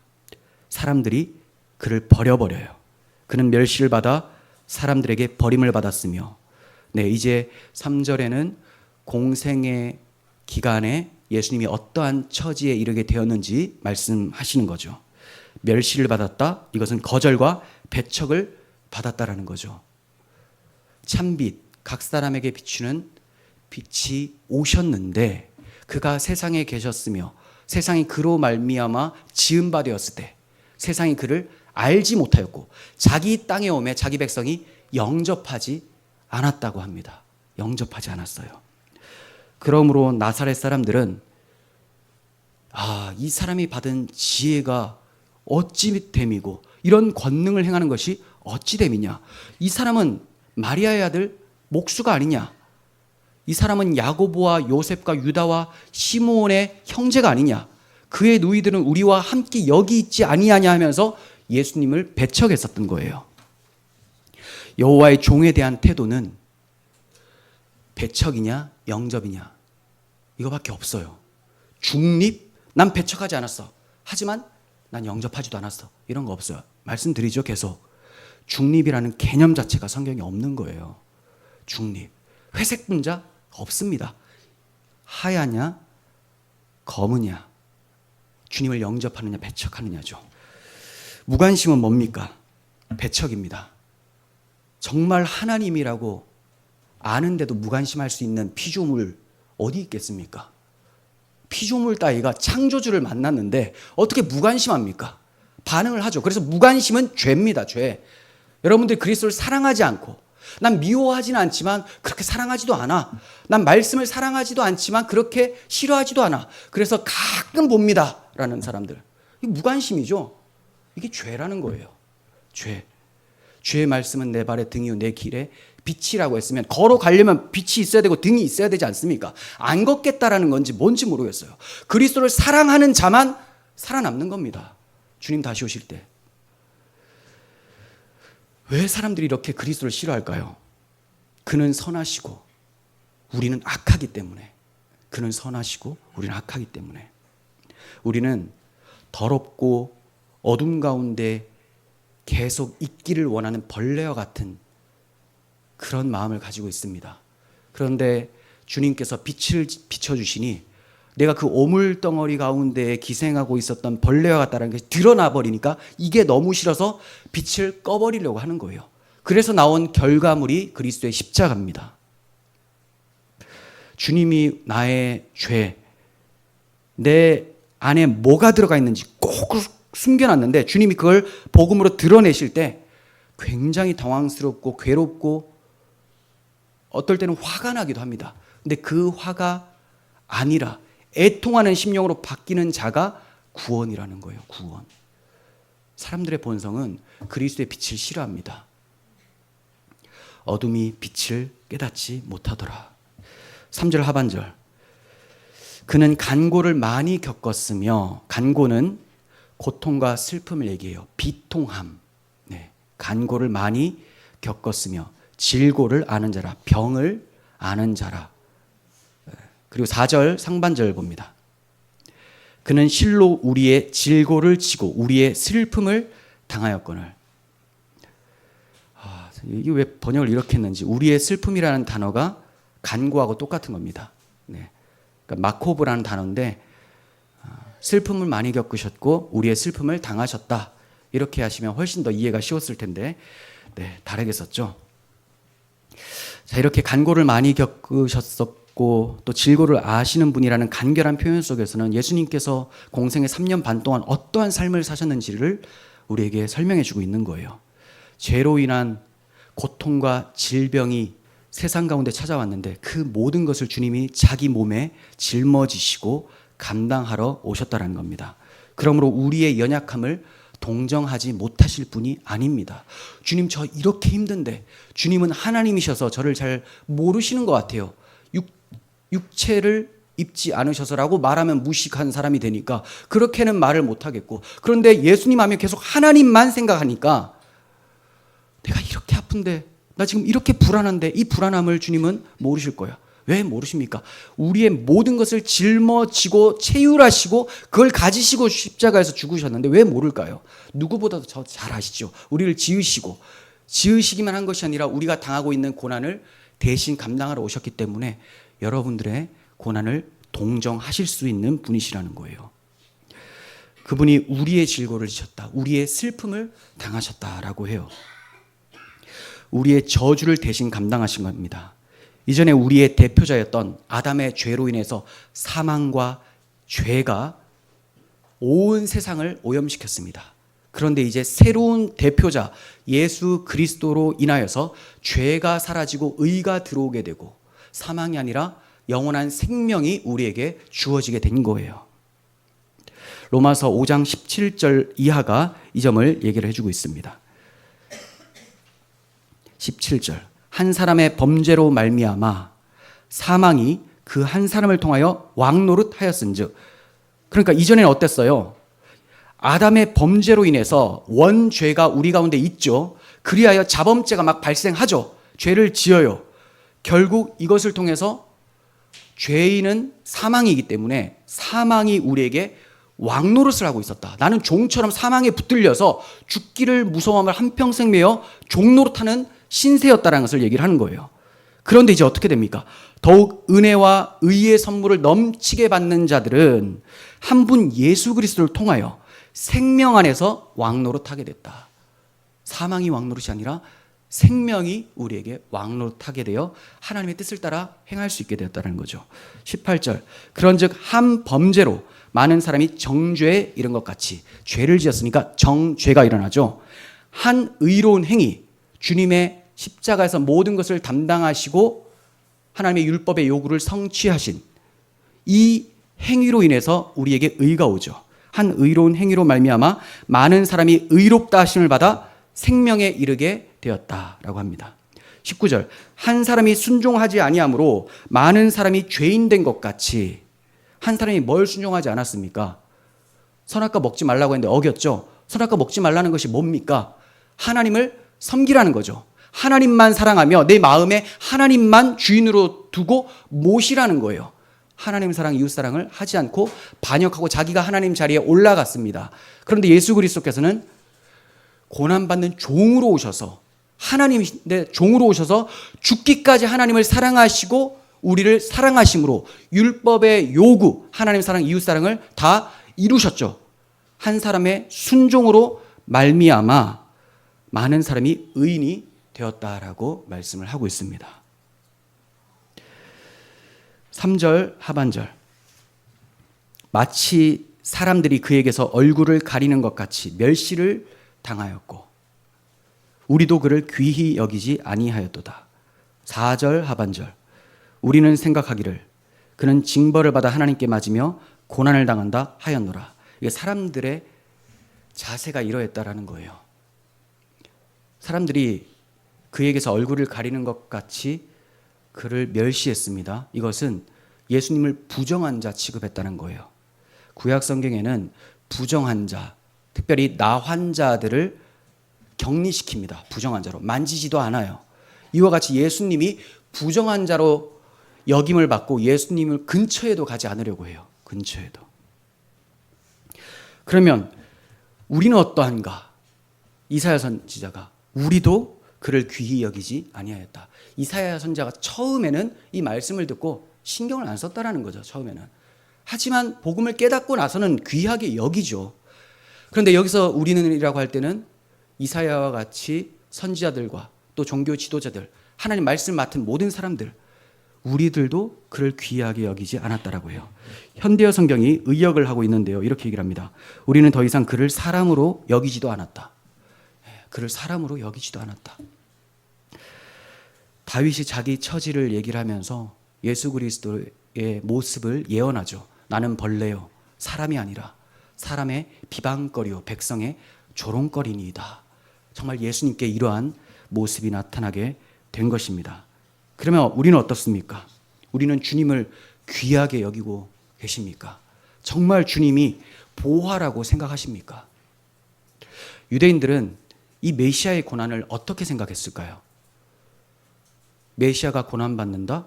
사람들이 그를 버려버려요. 그는 멸시를 받아 사람들에게 버림을 받았으며 이제 3절에는 공생의 기간에 예수님이 어떠한 처지에 이르게 되었는지 말씀하시는 거죠. 멸시를 받았다. 이것은 거절과 배척을 받았다라는 거죠. 참빛, 각 사람에게 비추는 빛이 오셨는데 그가 세상에 계셨으며 세상이 그로 말미암아 지은 바 되었을 때 세상이 그를 알지 못하였고 자기 땅에 오매 자기 백성이 영접하지 않았다고 합니다. 영접하지 않았어요. 그러므로 나사렛 사람들은 이 사람이 받은 지혜가 어찌 됨이고 이런 권능을 행하는 것이 어찌 됨이냐. 이 사람은 마리아의 아들 목수가 아니냐. 이 사람은 야고보와 요셉과 유다와 시므온의 형제가 아니냐. 그의 누이들은 우리와 함께 여기 있지 아니하냐 하면서 예수님을 배척했었던 거예요. 여호와의 종에 대한 태도는 배척이냐 영접이냐 이거밖에 없어요. 중립, 난 배척하지 않았어. 하지만 난 영접하지도 않았어. 이런 거 없어요. 말씀드리죠, 계속. 중립이라는 개념 자체가 성경에 없는 거예요. 중립. 회색 분자 없습니다. 하야냐, 검으냐, 주님을 영접하느냐, 배척하느냐죠. 무관심은 뭡니까? 배척입니다. 정말 하나님이라고 아는데도 무관심할 수 있는 피조물 어디 있겠습니까? 피조물 따위가 창조주를 만났는데 어떻게 무관심합니까? 반응을 하죠. 그래서 무관심은 죄입니다. 죄. 여러분들이 그리스도를 사랑하지 않고 난 미워하지는 않지만 그렇게 사랑하지도 않아. 난 말씀을 사랑하지도 않지만 그렇게 싫어하지도 않아. 그래서 가끔 봅니다. 라는 사람들. 이게 무관심이죠. 이게 죄라는 거예요. 죄. 주의 말씀은 내 발의 등이요 내 길에 빛이라고 했으면 걸어가려면 빛이 있어야 되고 등이 있어야 되지 않습니까? 안 걷겠다라는 건지 뭔지 모르겠어요. 그리스도를 사랑하는 자만 살아남는 겁니다. 주님 다시 오실 때. 왜 사람들이 이렇게 그리스도를 싫어할까요? 그는 선하시고 우리는 악하기 때문에. 그는 선하시고 우리는 악하기 때문에. 우리는 더럽고 어둠 가운데 계속 있기를 원하는 벌레와 같은 그런 마음을 가지고 있습니다. 그런데 주님께서 빛을 비춰주시니 내가 그 오물덩어리 가운데 기생하고 있었던 벌레와 같다는 것이 드러나 버리니까 이게 너무 싫어서 빛을 꺼버리려고 하는 거예요. 그래서 나온 결과물이 그리스도의 십자가입니다. 주님이 나의 죄, 내 안에 뭐가 들어가 있는지 꼭 숨겨놨는데 주님이 그걸 복음으로 드러내실 때 굉장히 당황스럽고 괴롭고 어떨 때는 화가 나기도 합니다. 근데 그 화가 아니라 애통하는 심령으로 바뀌는 자가 구원이라는 거예요. 구원. 사람들의 본성은 그리스도의 빛을 싫어합니다. 어둠이 빛을 깨닫지 못하더라. 3절 하반절. 그는 간고를 많이 겪었으며, 간고는 고통과 슬픔을 얘기해요. 비통함. 네. 간고를 많이 겪었으며 질고를 아는 자라, 병을 아는 자라. 그리고 4절 상반절 봅니다. 그는 실로 우리의 질고를 지고 우리의 슬픔을 당하였거늘. 이게 왜 번역을 이렇게 했는지. 우리의 슬픔이라는 단어가 간고하고 똑같은 겁니다. 네. 그러니까 마코브라는 단어인데 슬픔을 많이 겪으셨고 우리의 슬픔을 당하셨다. 이렇게 하시면 훨씬 더 이해가 쉬웠을 텐데 네, 다르게 썼죠. 자, 이렇게 간고를 많이 겪으셨었고 또 질고를 아시는 분이라는 간결한 표현 속에서는 예수님께서 공생의 3년 반 동안 어떠한 삶을 사셨는지를 우리에게 설명해 주고 있는 거예요. 죄로 인한 고통과 질병이 세상 가운데 찾아왔는데 그 모든 것을 주님이 자기 몸에 짊어지시고 감당하러 오셨다는 겁니다. 그러므로 우리의 연약함을 동정하지 못하실 분이 아닙니다. 주님, 저 이렇게 힘든데, 주님은 하나님이셔서 저를 잘 모르시는 것 같아요. 육체를 입지 않으셔서라고 말하면 무식한 사람이 되니까 그렇게는 말을 못하겠고, 그런데 예수님 하면 계속 하나님만 생각하니까 내가 이렇게 아픈데, 나 지금 이렇게 불안한데, 이 불안함을 주님은 모르실 거야. 왜 모르십니까? 우리의 모든 것을 짊어지고 체휼하시고 그걸 가지시고 십자가에서 죽으셨는데 왜 모를까요? 누구보다도 저 잘 아시죠. 우리를 지으시기만 한 것이 아니라 우리가 당하고 있는 고난을 대신 감당하러 오셨기 때문에 여러분들의 고난을 동정하실 수 있는 분이시라는 거예요. 그분이 우리의 질고를 지셨다, 우리의 슬픔을 당하셨다라고 해요. 우리의 저주를 대신 감당하신 겁니다. 이전에 우리의 대표자였던 아담의 죄로 인해서 사망과 죄가 온 세상을 오염시켰습니다. 그런데 이제 새로운 대표자 예수 그리스도로 인하여서 죄가 사라지고 의가 들어오게 되고 사망이 아니라 영원한 생명이 우리에게 주어지게 된 거예요. 로마서 5장 17절 이하가 이 점을 얘기를 해주고 있습니다. 17절, 한 사람의 범죄로 말미암아 사망이 그 한 사람을 통하여 왕노릇하였은즉, 그러니까 이전에는 어땠어요? 아담의 범죄로 인해서 원죄가 우리 가운데 있죠. 그리하여 자범죄가 막 발생하죠. 죄를 지어요. 결국 이것을 통해서 죄인은 사망이기 때문에 사망이 우리에게 왕노릇을 하고 있었다. 나는 종처럼 사망에 붙들려서 죽기를 무서워함을 한평생 메어 종노릇하는 신세였다라는 것을 얘기를 하는 거예요. 그런데 이제 어떻게 됩니까? 더욱 은혜와 의의 선물을 넘치게 받는 자들은 한 분 예수 그리스도를 통하여 생명 안에서 왕노릇하게 됐다. 사망이 왕노릇이 아니라 생명이 우리에게 왕노릇하게 되어 하나님의 뜻을 따라 행할 수 있게 되었다는 거죠. 18절, 그런즉 한 범죄로 많은 사람이 정죄에 이른 것 같이, 죄를 지었으니까 정죄가 일어나죠. 한 의로운 행위, 주님의 십자가에서 모든 것을 담당하시고 하나님의 율법의 요구를 성취하신 이 행위로 인해서 우리에게 의가 오죠. 한 의로운 행위로 말미암아 많은 사람이 의롭다 하심을 받아 생명에 이르게 되었다라고 합니다. 19절, 한 사람이 순종하지 아니함으로 많은 사람이 죄인 된 것 같이, 한 사람이 뭘 순종하지 않았습니까? 선악과 먹지 말라고 했는데 어겼죠. 선악과 먹지 말라는 것이 뭡니까? 하나님을 섬기라는 거죠. 하나님만 사랑하며 내 마음에 하나님만 주인으로 두고 모시라는 거예요. 하나님 사랑, 이웃 사랑을 하지 않고 반역하고 자기가 하나님 자리에 올라갔습니다. 그런데 예수 그리스도께서는 고난받는 종으로 오셔서, 하나님의 종으로 오셔서 죽기까지 하나님을 사랑하시고 우리를 사랑하심으로 율법의 요구, 하나님 사랑, 이웃 사랑을 다 이루셨죠. 한 사람의 순종으로 말미암아 많은 사람이 의인이 되었다라고 말씀을 하고 있습니다. 3절 하반절, 마치 사람들이 그에게서 얼굴을 가리는 것 같이 멸시를 당하였고 우리도 그를 귀히 여기지 아니하였도다. 4절 하반절, 우리는 생각하기를 그는 징벌을 받아 하나님께 맞으며 고난을 당한다 하였노라. 이게 사람들의 자세가 이러했다라는 거예요. 사람들이 그에게서 얼굴을 가리는 것 같이 그를 멸시했습니다. 이것은 예수님을 부정한 자 취급했다는 거예요. 구약 성경에는 부정한 자, 특별히 나환자들을 격리시킵니다. 부정한 자로 만지지도 않아요. 이와 같이 예수님이 부정한 자로 여김을 받고 예수님을 근처에도 가지 않으려고 해요. 근처에도. 그러면 우리는 어떠한가? 이사야 선지자가 우리도 그를 귀히 여기지 아니하였다. 이사야 선지자가 처음에는 이 말씀을 듣고 신경을 안 썼다라는 거죠. 처음에는. 하지만 복음을 깨닫고 나서는 귀하게 여기죠. 그런데 여기서 우리는이라고 할 때는 이사야와 같이 선지자들과 또 종교 지도자들, 하나님 말씀 맡은 모든 사람들, 우리들도 그를 귀하게 여기지 않았다라고 해요. 현대어 성경이 의역을 하고 있는데요. 이렇게 얘기를 합니다. 우리는 더 이상 그를 사람으로 여기지도 않았다. 그를 사람으로 여기지도 않았다. 다윗이 자기 처지를 얘기를 하면서 예수 그리스도의 모습을 예언하죠. 나는 벌레요, 사람이 아니라 사람의 비방거리요, 백성의 조롱거리니이다. 정말 예수님께 이러한 모습이 나타나게 된 것입니다. 그러면 우리는 어떻습니까? 우리는 주님을 귀하게 여기고 계십니까? 정말 주님이 보화라고 생각하십니까? 유대인들은 이 메시아의 고난을 어떻게 생각했을까요? 메시아가 고난받는다?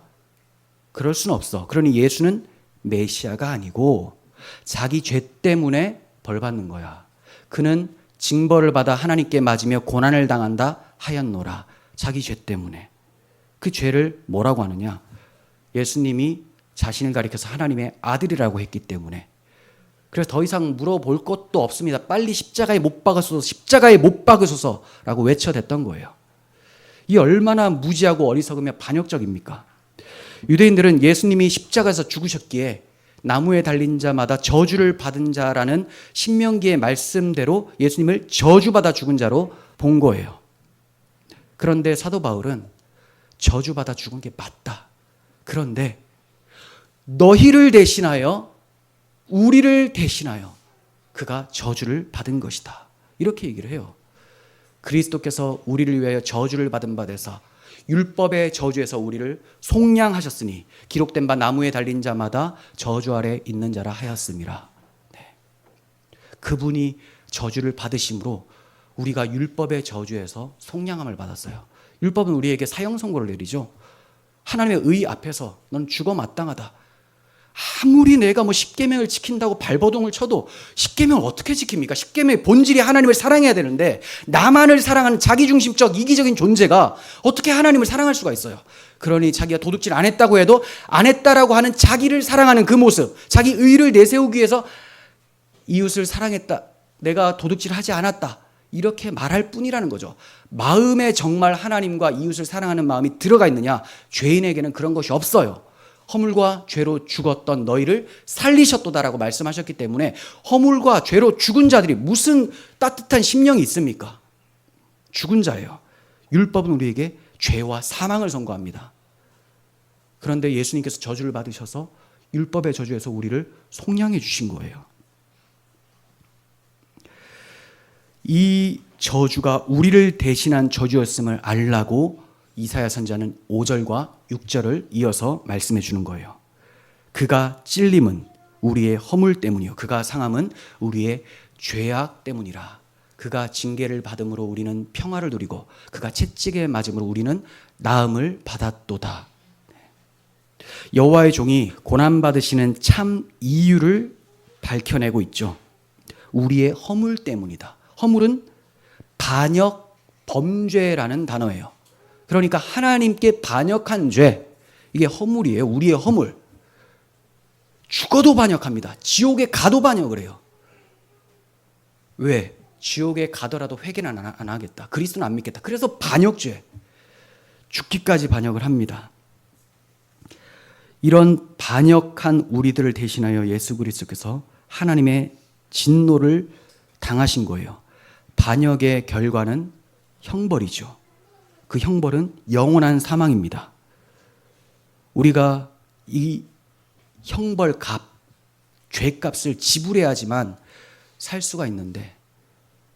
그럴 수는 없어. 그러니 예수는 메시아가 아니고 자기 죄 때문에 벌 받는 거야. 그는 징벌을 받아 하나님께 맞으며 고난을 당한다 하였노라. 자기 죄 때문에. 그 죄를 뭐라고 하느냐? 예수님이 자신을 가리켜서 하나님의 아들이라고 했기 때문에. 그래서 더 이상 물어볼 것도 없습니다. 빨리 십자가에 못 박으소서, 십자가에 못 박으소서라고 외쳐댔던 거예요. 이 얼마나 무지하고 어리석으며 반역적입니까? 유대인들은 예수님이 십자가에서 죽으셨기에 나무에 달린 자마다 저주를 받은 자라는 신명기의 말씀대로 예수님을 저주받아 죽은 자로 본 거예요. 그런데 사도 바울은 저주받아 죽은 게 맞다. 그런데 너희를 대신하여, 우리를 대신하여 그가 저주를 받은 것이다. 이렇게 얘기를 해요. 그리스도께서 우리를 위하여 저주를 받은 바 되사 율법의 저주에서 우리를 속량하셨으니 기록된 바 나무에 달린 자마다 저주 아래 있는 자라 하였음이라. 네. 그분이 저주를 받으심으로 우리가 율법의 저주에서 속량함을 받았어요. 율법은 우리에게 사형 선고를 내리죠. 하나님의 의 앞에서 넌 죽어 마땅하다. 아무리 내가 뭐 십계명을 지킨다고 발버둥을 쳐도 십계명을 어떻게 지킵니까? 십계명의 본질이 하나님을 사랑해야 되는데 나만을 사랑하는 자기중심적 이기적인 존재가 어떻게 하나님을 사랑할 수가 있어요? 그러니 자기가 도둑질 안 했다고 해도 안 했다라고 하는 자기를 사랑하는 그 모습, 자기 의를 내세우기 위해서 이웃을 사랑했다, 내가 도둑질 하지 않았다, 이렇게 말할 뿐이라는 거죠. 마음에 정말 하나님과 이웃을 사랑하는 마음이 들어가 있느냐? 죄인에게는 그런 것이 없어요. 허물과 죄로 죽었던 너희를 살리셨도다라고 말씀하셨기 때문에 허물과 죄로 죽은 자들이 무슨 따뜻한 심령이 있습니까? 죽은 자예요. 율법은 우리에게 죄와 사망을 선고합니다. 그런데 예수님께서 저주를 받으셔서 율법의 저주에서 우리를 속량해 주신 거예요. 이 저주가 우리를 대신한 저주였음을 알라고 이사야 선지자는 5절과 6절을 이어서 말씀해 주는 거예요. 그가 찔림은 우리의 허물 때문이요, 그가 상함은 우리의 죄악 때문이라. 그가 징계를 받음으로 우리는 평화를 누리고 그가 채찍에 맞음으로 우리는 나음을 받았도다. 여호와의 종이 고난받으시는 참 이유를 밝혀내고 있죠. 우리의 허물 때문이다. 허물은 반역, 범죄라는 단어예요. 그러니까 하나님께 반역한 죄, 이게 허물이에요. 우리의 허물. 죽어도 반역합니다. 지옥에 가도 반역을 해요. 왜? 지옥에 가더라도 회개는 안 하겠다. 그리스도는 안 믿겠다. 그래서 반역죄, 죽기까지 반역을 합니다. 이런 반역한 우리들을 대신하여 예수 그리스도께서 하나님의 진노를 당하신 거예요. 반역의 결과는 형벌이죠. 그 형벌은 영원한 사망입니다. 우리가 이 형벌 값, 죄값을 지불해야지만 살 수가 있는데,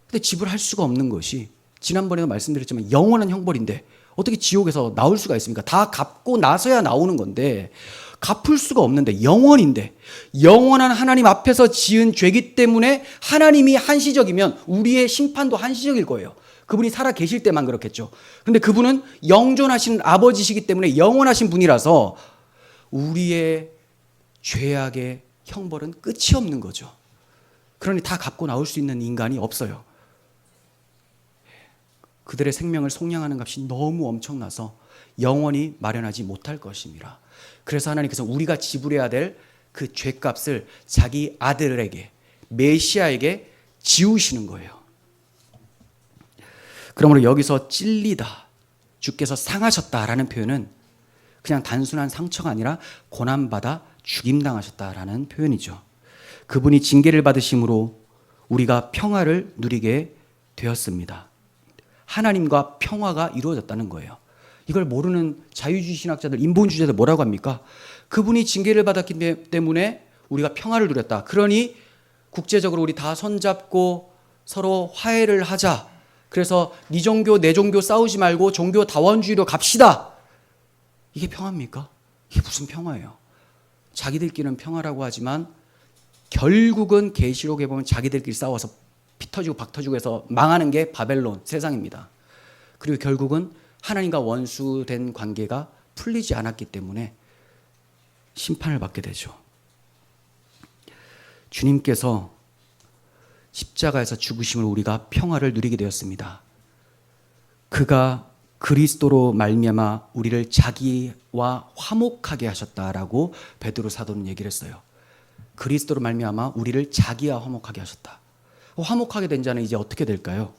근데 지불할 수가 없는 것이, 지난번에도 말씀드렸지만 영원한 형벌인데 어떻게 지옥에서 나올 수가 있습니까? 다 갚고 나서야 나오는 건데, 갚을 수가 없는데, 영원인데, 영원한 하나님 앞에서 지은 죄기 때문에 하나님이 한시적이면 우리의 심판도 한시적일 거예요. 그분이 살아 계실 때만 그렇겠죠. 그런데 그분은 영존하신 아버지시기 때문에 영원하신 분이라서 우리의 죄악의 형벌은 끝이 없는 거죠. 그러니 다 갚고 나올 수 있는 인간이 없어요. 그들의 생명을 속량하는 값이 너무 엄청나서 영원히 마련하지 못할 것입니다. 그래서 하나님께서 우리가 지불해야 될 그 죄값을 자기 아들에게, 메시아에게 지우시는 거예요. 그러므로 여기서 찔리다, 주께서 상하셨다라는 표현은 그냥 단순한 상처가 아니라 고난받아 죽임당하셨다라는 표현이죠. 그분이 징계를 받으심으로 우리가 평화를 누리게 되었습니다. 하나님과 평화가 이루어졌다는 거예요. 이걸 모르는 자유주의 신학자들, 인본주의자들 뭐라고 합니까? 그분이 징계를 받았기 때문에 우리가 평화를 누렸다. 그러니 국제적으로 우리 다 손잡고 서로 화해를 하자. 그래서 네 종교 내 종교 싸우지 말고 종교 다원주의로 갑시다. 이게 평화입니까? 이게 무슨 평화예요? 자기들끼리는 평화라고 하지만 결국은 계시록에 보면 자기들끼리 싸워서 피 터지고 박 터지고 해서 망하는 게 바벨론 세상입니다. 그리고 결국은 하나님과 원수된 관계가 풀리지 않았기 때문에 심판을 받게 되죠. 주님께서 십자가에서 죽으심으로 우리가 평화를 누리게 되었습니다. 그가 그리스도로 말미암아 우리를 자기와 화목하게 하셨다라고 베드로 사도는 얘기를 했어요. 그리스도로 말미암아 우리를 자기와 화목하게 하셨다. 화목하게 된 자는 이제 어떻게 될까요?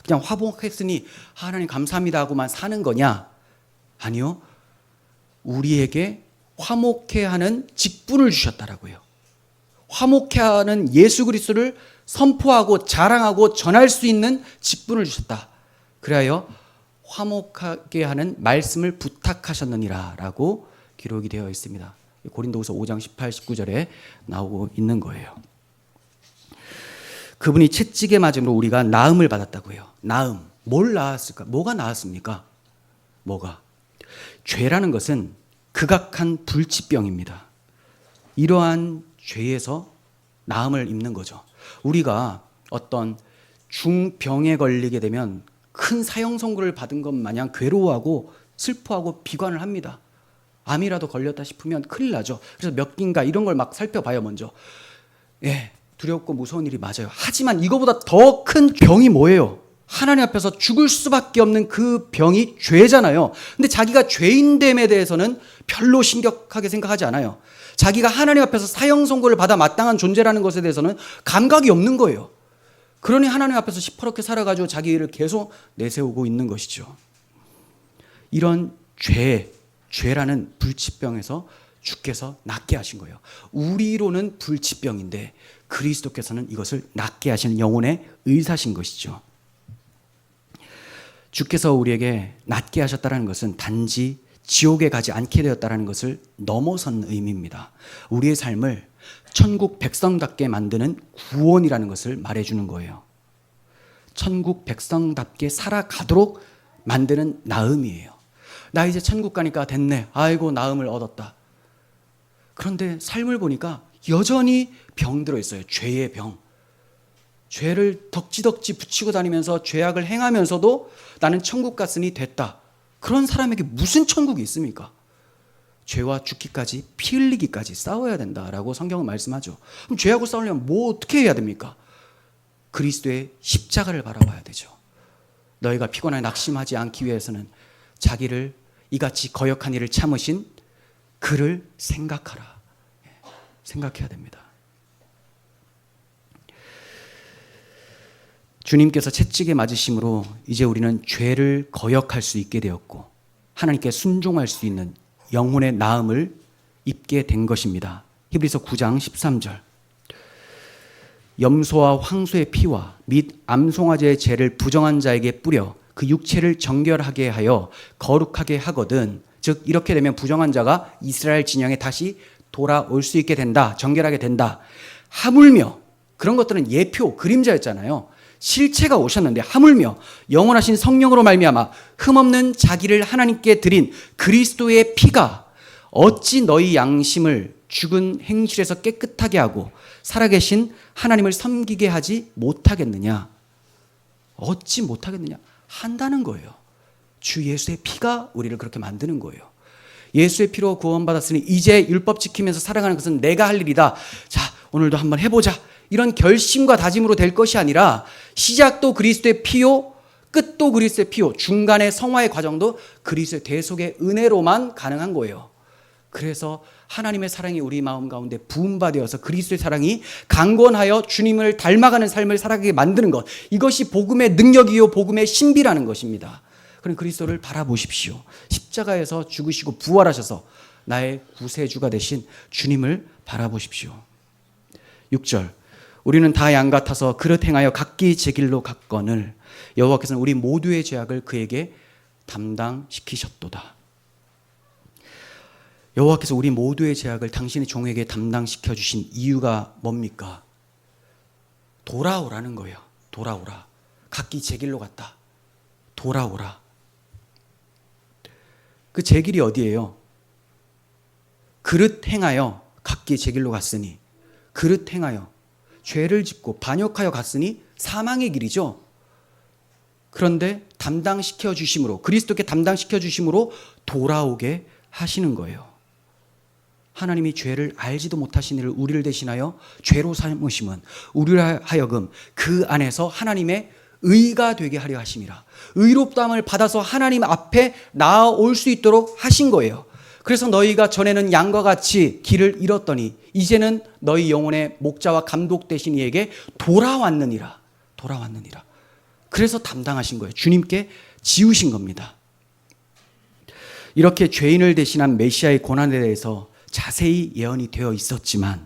그냥 화목했으니 하나님 감사합니다 하고만 사는 거냐? 아니요. 우리에게 화목해 하는 직분을 주셨다라고요. 화목해 하는 예수 그리스도를 선포하고 자랑하고 전할 수 있는 직분을 주셨다. 그래야 화목하게 하는 말씀을 부탁하셨느니라 라고 기록이 되어 있습니다. 고린도후서 5장 18, 19절에 나오고 있는 거예요. 그분이 채찍에 맞음으로 우리가 나음을 받았다고요. 나음. 뭘 나았을까? 뭐가 나았습니까? 뭐가? 죄라는 것은 극악한 불치병입니다. 이러한 죄에서 나음을 입는 거죠. 우리가 어떤 중병에 걸리게 되면 큰 사형 선고를 받은 것 마냥 괴로워하고 슬퍼하고 비관을 합니다. 암이라도 걸렸다 싶으면 큰일 나죠. 그래서 몇 기인가 이런 걸 막 살펴봐요. 먼저 두렵고 무서운 일이 맞아요. 하지만 이거보다 더 큰 병이 뭐예요? 하나님 앞에서 죽을 수밖에 없는 그 병이 죄잖아요. 근데 자기가 죄인됨에 대해서는 별로 심각하게 생각하지 않아요. 자기가 하나님 앞에서 사형 선고를 받아 마땅한 존재라는 것에 대해서는 감각이 없는 거예요. 그러니 하나님 앞에서 시퍼렇게 살아가지고 자기를 계속 내세우고 있는 것이죠. 이런 죄라는 불치병에서 주께서 낫게 하신 거예요. 우리로는 불치병인데 그리스도께서는 이것을 낫게 하시는 영혼의 의사신 것이죠. 주께서 우리에게 낫게 하셨다는 것은 단지 지옥에 가지 않게 되었다는 것을 넘어선 의미입니다. 우리의 삶을 천국 백성답게 만드는 구원이라는 것을 말해주는 거예요. 천국 백성답게 살아가도록 만드는 나음이에요. 나 이제 천국 가니까 됐네. 아이고 나음을 얻었다. 그런데 삶을 보니까 여전히 병들어 있어요. 죄의 병. 죄를 덕지덕지 붙이고 다니면서 죄악을 행하면서도 나는 천국 갔으니 됐다. 그런 사람에게 무슨 천국이 있습니까? 죄와 죽기까지 피 흘리기까지 싸워야 된다라고 성경은 말씀하죠. 그럼 죄하고 싸우려면 뭐 어떻게 해야 됩니까? 그리스도의 십자가를 바라봐야 되죠. 너희가 피곤하게 낙심하지 않기 위해서는 자기를 이같이 거역한 일을 참으신 그를 생각하라. 생각해야 됩니다. 주님께서 채찍에 맞으심으로 이제 우리는 죄를 거역할 수 있게 되었고 하나님께 순종할 수 있는 영혼의 나음을 입게 된 것입니다. 히브리서 9장 13절. 염소와 황소의 피와 및 암송아지의 죄를 부정한 자에게 뿌려 그 육체를 정결하게 하여 거룩하게 하거든. 즉 이렇게 되면 부정한 자가 이스라엘 진영에 다시 돌아올 수 있게 된다. 정결하게 된다. 하물며 그런 것들은 예표, 그림자였잖아요. 실체가 오셨는데 하물며 영원하신 성령으로 말미암아 흠없는 자기를 하나님께 드린 그리스도의 피가 어찌 너희 양심을 죽은 행실에서 깨끗하게 하고 살아계신 하나님을 섬기게 하지 못하겠느냐? 어찌 못하겠느냐? 한다는 거예요. 주 예수의 피가 우리를 그렇게 만드는 거예요. 예수의 피로 구원받았으니 이제 율법 지키면서 살아가는 것은 내가 할 일이다. 자, 오늘도 한번 해보자. 이런 결심과 다짐으로 될 것이 아니라 시작도 그리스도의 피요, 끝도 그리스도의 피요, 중간의 성화의 과정도 그리스도의 대속의 은혜로만 가능한 거예요. 그래서 하나님의 사랑이 우리 마음 가운데 부음받아서 그리스도의 사랑이 강건하여 주님을 닮아가는 삶을 살아가게 만드는 것, 이것이 복음의 능력이요 복음의 신비라는 것입니다. 그런 그리스도를 바라보십시오. 십자가에서 죽으시고 부활하셔서 나의 구세주가 되신 주님을 바라보십시오. 6절, 우리는 다 양 같아서 그릇 행하여 각기 제 길로 갔거늘 여호와께서는 우리 모두의 죄악을 그에게 담당시키셨도다. 여호와께서 우리 모두의 죄악을 당신의 종에게 담당시켜 주신 이유가 뭡니까? 돌아오라는 거예요. 돌아오라. 각기 제 길로 갔다. 돌아오라. 그 제 길이 어디예요? 그릇 행하여 각기 제 길로 갔으니, 그릇 행하여 죄를 짓고 반역하여 갔으니 사망의 길이죠. 그런데 담당시켜 주심으로, 그리스도께 담당시켜 주심으로 돌아오게 하시는 거예요. 하나님이 죄를 알지도 못하신 이를 우리를 대신하여 죄로 삼으심은 우리를 하여금 그 안에서 하나님의 의가 되게 하려 하심이라. 의롭다함을 받아서 하나님 앞에 나아올 수 있도록 하신 거예요. 그래서 너희가 전에는 양과 같이 길을 잃었더니 이제는 너희 영혼의 목자와 감독 되신 이에게 돌아왔느니라. 돌아왔느니라. 그래서 담당하신 거예요. 주님께 지우신 겁니다. 이렇게 죄인을 대신한 메시아의 고난에 대해서 자세히 예언이 되어 있었지만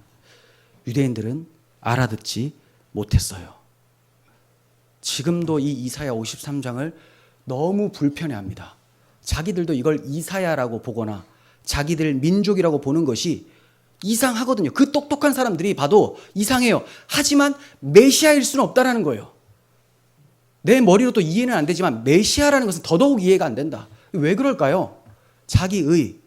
유대인들은 알아듣지 못했어요. 지금도 이 이사야 53장을 너무 불편해합니다. 자기들도 이걸 이사야라고 보거나 자기들 민족이라고 보는 것이 이상하거든요. 그 똑똑한 사람들이 봐도 이상해요. 하지만 메시아일 수는 없다라는 거예요. 내 머리로도 이해는 안 되지만 메시아라는 것은 더더욱 이해가 안 된다. 왜 그럴까요? 자기 의,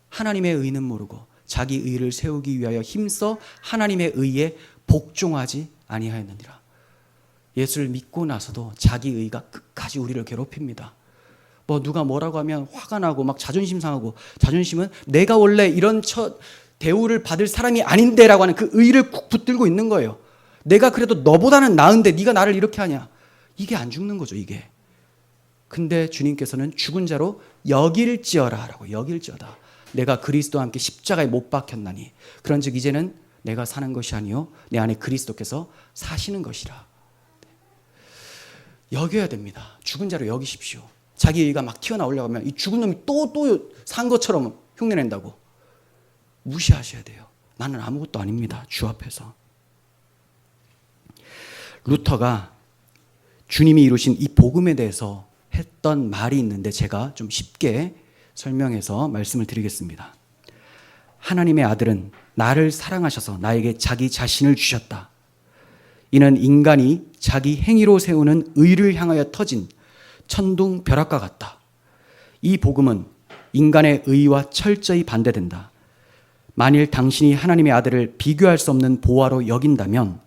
하나님의 의는 모르고 자기 의를 세우기 위하여 힘써 하나님의 의에 복종하지 아니하였느니라. 예수를 믿고 나서도 자기 의가 끝까지 우리를 괴롭힙니다. 뭐 누가 뭐라고 하면 화가 나고 막 자존심 상하고, 자존심은 내가 원래 이런 대우를 받을 사람이 아닌데라고 하는 그 의를 쿡 붙들고 있는 거예요. 내가 그래도 너보다는 나은데 네가 나를 이렇게 하냐. 이게 안 죽는 거죠, 이게. 근데 주님께서는 죽은 자로 여길지어라 라고, 여길지어다. 내가 그리스도와 함께 십자가에 못 박혔나니 그런즉 이제는 내가 사는 것이 아니요 내 안에 그리스도께서 사시는 것이라. 여겨야 됩니다. 죽은 자로 여기십시오. 자기 의가 막 튀어나오려고 하면 이 죽은 놈이 또 산 것처럼 흉내낸다고 무시하셔야 돼요. 나는 아무것도 아닙니다. 주 앞에서. 루터가 주님이 이루신 이 복음에 대해서 했던 말이 있는데 제가 좀 쉽게 설명해서 말씀을 드리겠습니다. 하나님의 아들은 나를 사랑하셔서 나에게 자기 자신을 주셨다. 이는 인간이 자기 행위로 세우는 의를 향하여 터진 천둥 벼락과 같다. 이 복음은 인간의 의와 철저히 반대된다. 만일 당신이 하나님의 아들을 비교할 수 없는 보화로 여긴다면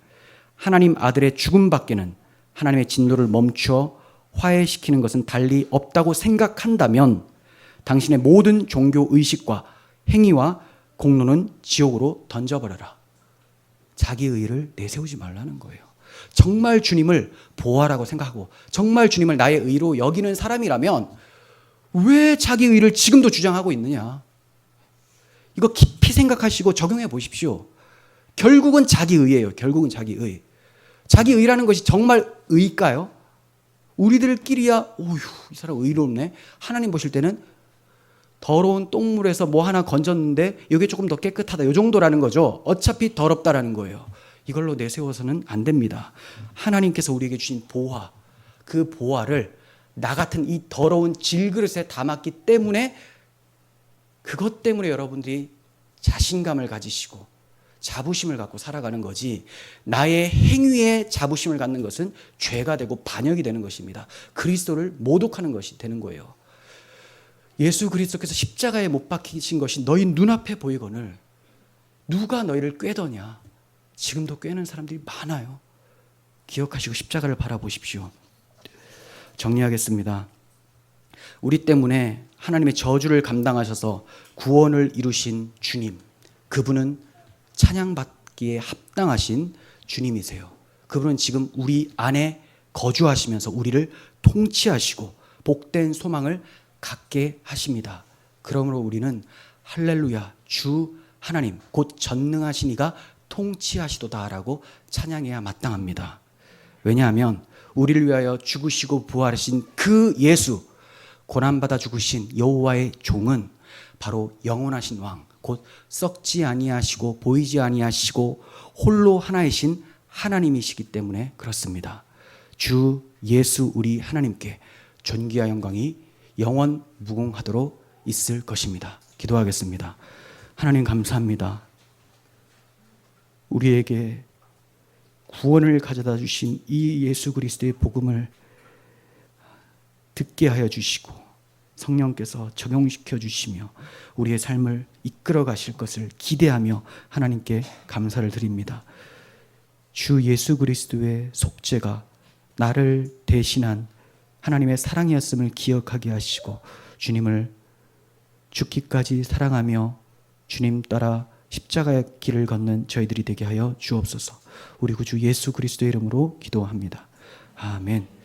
하나님 아들의 죽음 밖에는 하나님의 진노를 멈추어 화해시키는 것은 달리 없다고 생각한다면 당신의 모든 종교 의식과 행위와 공로는 지옥으로 던져버려라. 자기 의를 내세우지 말라는 거예요. 정말 주님을 보아라고 생각하고 정말 주님을 나의 의로 여기는 사람이라면 왜 자기 의를 지금도 주장하고 있느냐. 이거 깊이 생각하시고 적용해 보십시오. 결국은 자기 의예요. 결국은 자기 의. 자기 의라는 것이 정말 의일까요? 우리들끼리야 오휴 이 사람 의롭네. 하나님 보실 때는 더러운 똥물에서 뭐 하나 건졌는데 이게 조금 더 깨끗하다. 이 정도라는 거죠. 어차피 더럽다라는 거예요. 이걸로 내세워서는 안 됩니다. 하나님께서 우리에게 주신 보화, 그 보화를 나 같은 이 더러운 질그릇에 담았기 때문에 그것 때문에 여러분들이 자신감을 가지시고 자부심을 갖고 살아가는 거지, 나의 행위에 자부심을 갖는 것은 죄가 되고 반역이 되는 것입니다. 그리스도를 모독하는 것이 되는 거예요. 예수 그리스도께서 십자가에 못 박히신 것이 너희 눈앞에 보이거늘 누가 너희를 꾀더냐. 지금도 꾀는 사람들이 많아요. 기억하시고 십자가를 바라보십시오. 정리하겠습니다. 우리 때문에 하나님의 저주를 감당하셔서 구원을 이루신 주님, 그분은 찬양받기에 합당하신 주님이세요. 그분은 지금 우리 안에 거주하시면서 우리를 통치하시고 복된 소망을 갖게 하십니다. 그러므로 우리는 할렐루야 주 하나님 곧 전능하신 이가 통치하시도다라고 찬양해야 마땅합니다. 왜냐하면 우리를 위하여 죽으시고 부활하신 그 예수, 고난받아 죽으신 여호와의 종은 바로 영원하신 왕, 곧 썩지 아니하시고 보이지 아니하시고 홀로 하나이신 하나님이시기 때문에 그렇습니다. 주 예수 우리 하나님께 존귀와 영광이 영원 무궁하도록 있을 것입니다. 기도하겠습니다. 하나님 감사합니다. 우리에게 구원을 가져다 주신 이 예수 그리스도의 복음을 듣게 하여 주시고 성령께서 적용시켜 주시며 우리의 삶을 이끌어 가실 것을 기대하며 하나님께 감사를 드립니다. 주 예수 그리스도의 속죄가 나를 대신한 하나님의 사랑이었음을 기억하게 하시고 주님을 죽기까지 사랑하며 주님 따라 십자가의 길을 걷는 저희들이 되게 하여 주옵소서. 우리 구주 예수 그리스도의 이름으로 기도합니다. 아멘.